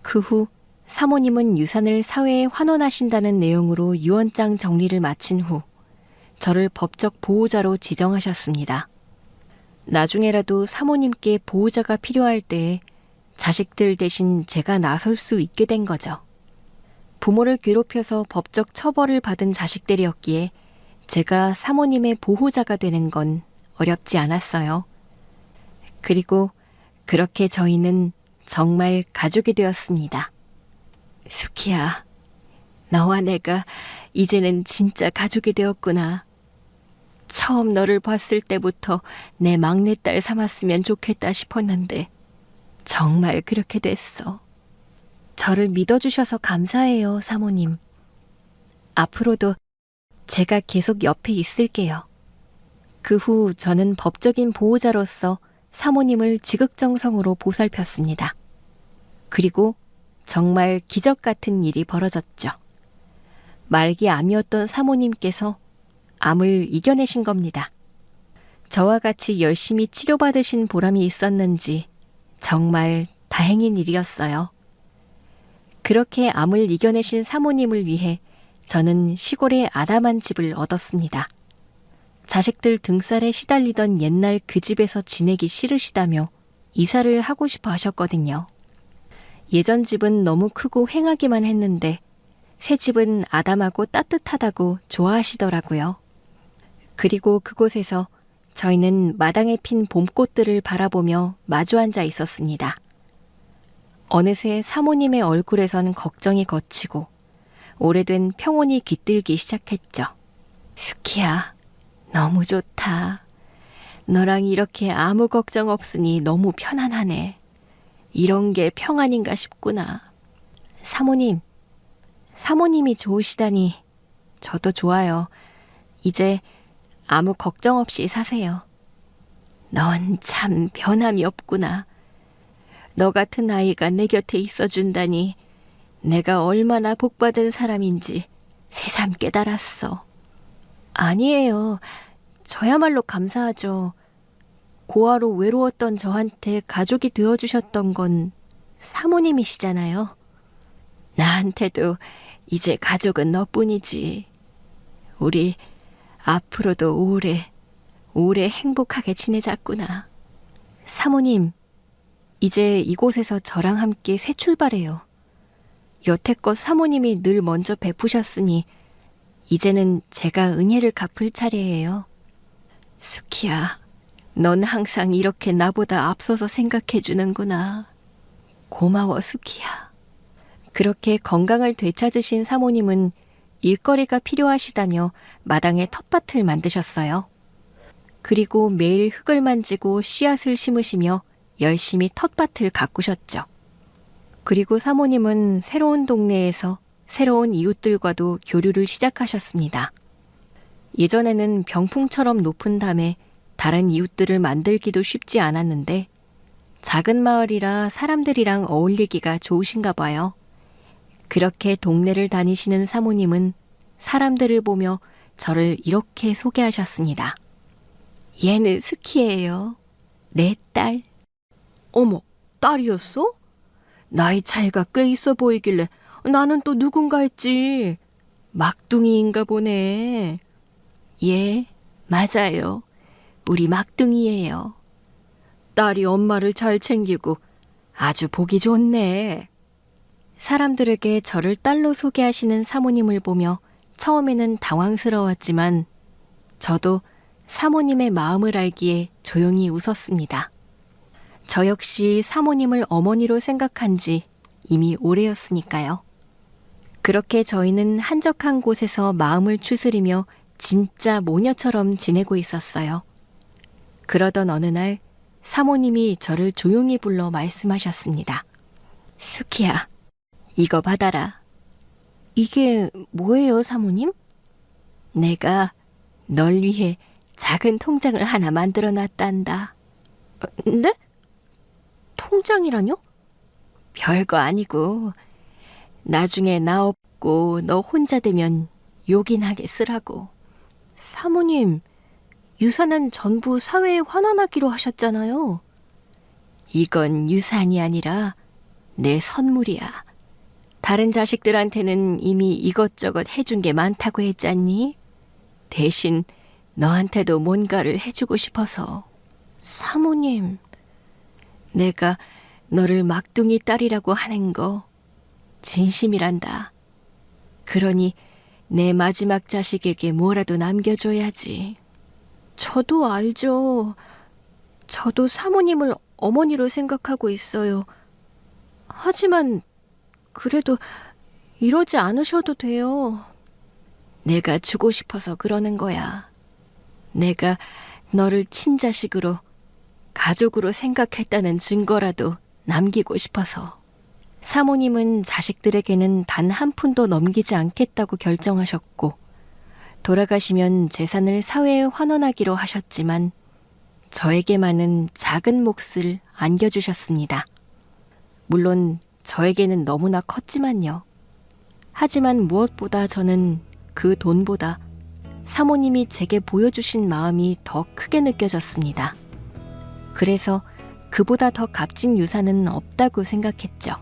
그 후 사모님은 유산을 사회에 환원하신다는 내용으로 유언장 정리를 마친 후 저를 법적 보호자로 지정하셨습니다. 나중에라도 사모님께 보호자가 필요할 때 자식들 대신 제가 나설 수 있게 된 거죠. 부모를 괴롭혀서 법적 처벌을 받은 자식들이었기에 제가 사모님의 보호자가 되는 건 어렵지 않았어요. 그리고 그렇게 저희는 정말 가족이 되었습니다. 수키야, 너와 내가 이제는 진짜 가족이 되었구나. 처음 너를 봤을 때부터 내 막내딸 삼았으면 좋겠다 싶었는데 정말 그렇게 됐어. 저를 믿어주셔서 감사해요, 사모님. 앞으로도 제가 계속 옆에 있을게요. 그 후 저는 법적인 보호자로서 사모님을 지극정성으로 보살폈습니다. 그리고 정말 기적 같은 일이 벌어졌죠. 말기 암이었던 사모님께서 암을 이겨내신 겁니다. 저와 같이 열심히 치료받으신 보람이 있었는지 정말 다행인 일이었어요. 그렇게 암을 이겨내신 사모님을 위해 저는 시골에 아담한 집을 얻었습니다. 자식들 등살에 시달리던 옛날 그 집에서 지내기 싫으시다며 이사를 하고 싶어 하셨거든요. 예전 집은 너무 크고 휑하기만 했는데 새 집은 아담하고 따뜻하다고 좋아하시더라고요. 그리고 그곳에서 저희는 마당에 핀 봄꽃들을 바라보며 마주 앉아 있었습니다. 어느새 사모님의 얼굴에선 걱정이 걷히고 오래된 평온이 깃들기 시작했죠. 수키야, 너무 좋다. 너랑 이렇게 아무 걱정 없으니 너무 편안하네. 이런 게 평안인가 싶구나. 사모님이 좋으시다니 저도 좋아요. 이제 아무 걱정 없이 사세요. 넌 참 변함이 없구나. 너 같은 아이가 내 곁에 있어준다니 내가 얼마나 복받은 사람인지 새삼 깨달았어. 아니에요. 저야말로 감사하죠. 고아로 외로웠던 저한테 가족이 되어주셨던 건 사모님이시잖아요. 나한테도 이제 가족은 너뿐이지. 우리 앞으로도 오래 행복하게 지내자꾸나. 사모님, 이제 이곳에서 저랑 함께 새 출발해요. 여태껏 사모님이 늘 먼저 베푸셨으니 이제는 제가 은혜를 갚을 차례예요. 수키야, 넌 항상 이렇게 나보다 앞서서 생각해 주는구나. 고마워, 수키야. 그렇게 건강을 되찾으신 사모님은 일거리가 필요하시다며 마당에 텃밭을 만드셨어요. 그리고 매일 흙을 만지고 씨앗을 심으시며 열심히 텃밭을 가꾸셨죠. 그리고 사모님은 새로운 동네에서 새로운 이웃들과도 교류를 시작하셨습니다. 예전에는 병풍처럼 높은 담에 다른 이웃들을 만들기도 쉽지 않았는데 작은 마을이라 사람들이랑 어울리기가 좋으신가 봐요. 그렇게 동네를 다니시는 사모님은 사람들을 보며 저를 이렇게 소개하셨습니다. 얘는 스키예요. 내 딸. 어머, 딸이었어? 나이 차이가 꽤 있어 보이길래 나는 또 누군가 했지. 막둥이인가 보네. 예, 맞아요. 우리 막둥이예요. 딸이 엄마를 잘 챙기고 아주 보기 좋네. 사람들에게 저를 딸로 소개하시는 사모님을 보며 처음에는 당황스러웠지만 저도 사모님의 마음을 알기에 조용히 웃었습니다. 저 역시 사모님을 어머니로 생각한 지 이미 오래였으니까요. 그렇게 저희는 한적한 곳에서 마음을 추스리며 진짜 모녀처럼 지내고 있었어요. 그러던 어느 날 사모님이 저를 조용히 불러 말씀하셨습니다. 수키야, 이거 받아라. 이게 뭐예요, 사모님? 내가 널 위해 작은 통장을 하나 만들어 놨단다. 네? 통장이라뇨? 별거 아니고 나중에 나 없고 너 혼자 되면 요긴하게 쓰라고. 사모님, 유산은 전부 사회에 환원하기로 하셨잖아요. 이건 유산이 아니라 내 선물이야. 다른 자식들한테는 이미 이것저것 해준 게 많다고 했잖니? 대신 너한테도 뭔가를 해주고 싶어서. 사모님, 내가 너를 막둥이 딸이라고 하는 거 진심이란다. 그러니 내 마지막 자식에게 뭐라도 남겨줘야지. 저도 알죠. 저도 사모님을 어머니로 생각하고 있어요. 하지만 그래도 이러지 않으셔도 돼요. 내가 주고 싶어서 그러는 거야. 내가 너를 친자식으로, 가족으로 생각했다는 증거라도 남기고 싶어서. 사모님은 자식들에게는 단 한 푼도 넘기지 않겠다고 결정하셨고, 돌아가시면 재산을 사회에 환원하기로 하셨지만 저에게만은 작은 몫을 안겨주셨습니다. 물론 저에게는 너무나 컸지만요. 하지만 무엇보다 저는 그 돈보다 사모님이 제게 보여주신 마음이 더 크게 느껴졌습니다. 그래서 그보다 더 값진 유산은 없다고 생각했죠.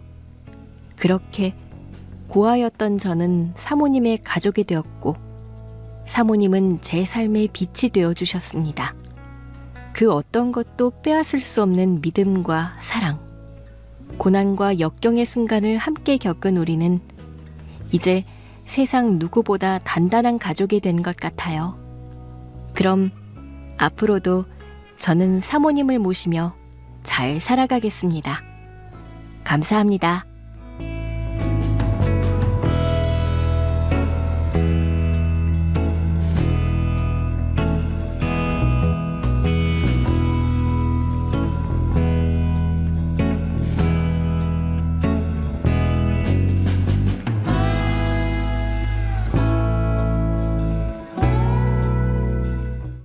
그렇게 고아였던 저는 사모님의 가족이 되었고, 사모님은 제 삶의 빛이 되어주셨습니다. 그 어떤 것도 빼앗을 수 없는 믿음과 사랑, 고난과 역경의 순간을 함께 겪은 우리는 이제 세상 누구보다 단단한 가족이 된 것 같아요. 그럼 앞으로도 저는 사모님을 모시며 잘 살아가겠습니다. 감사합니다.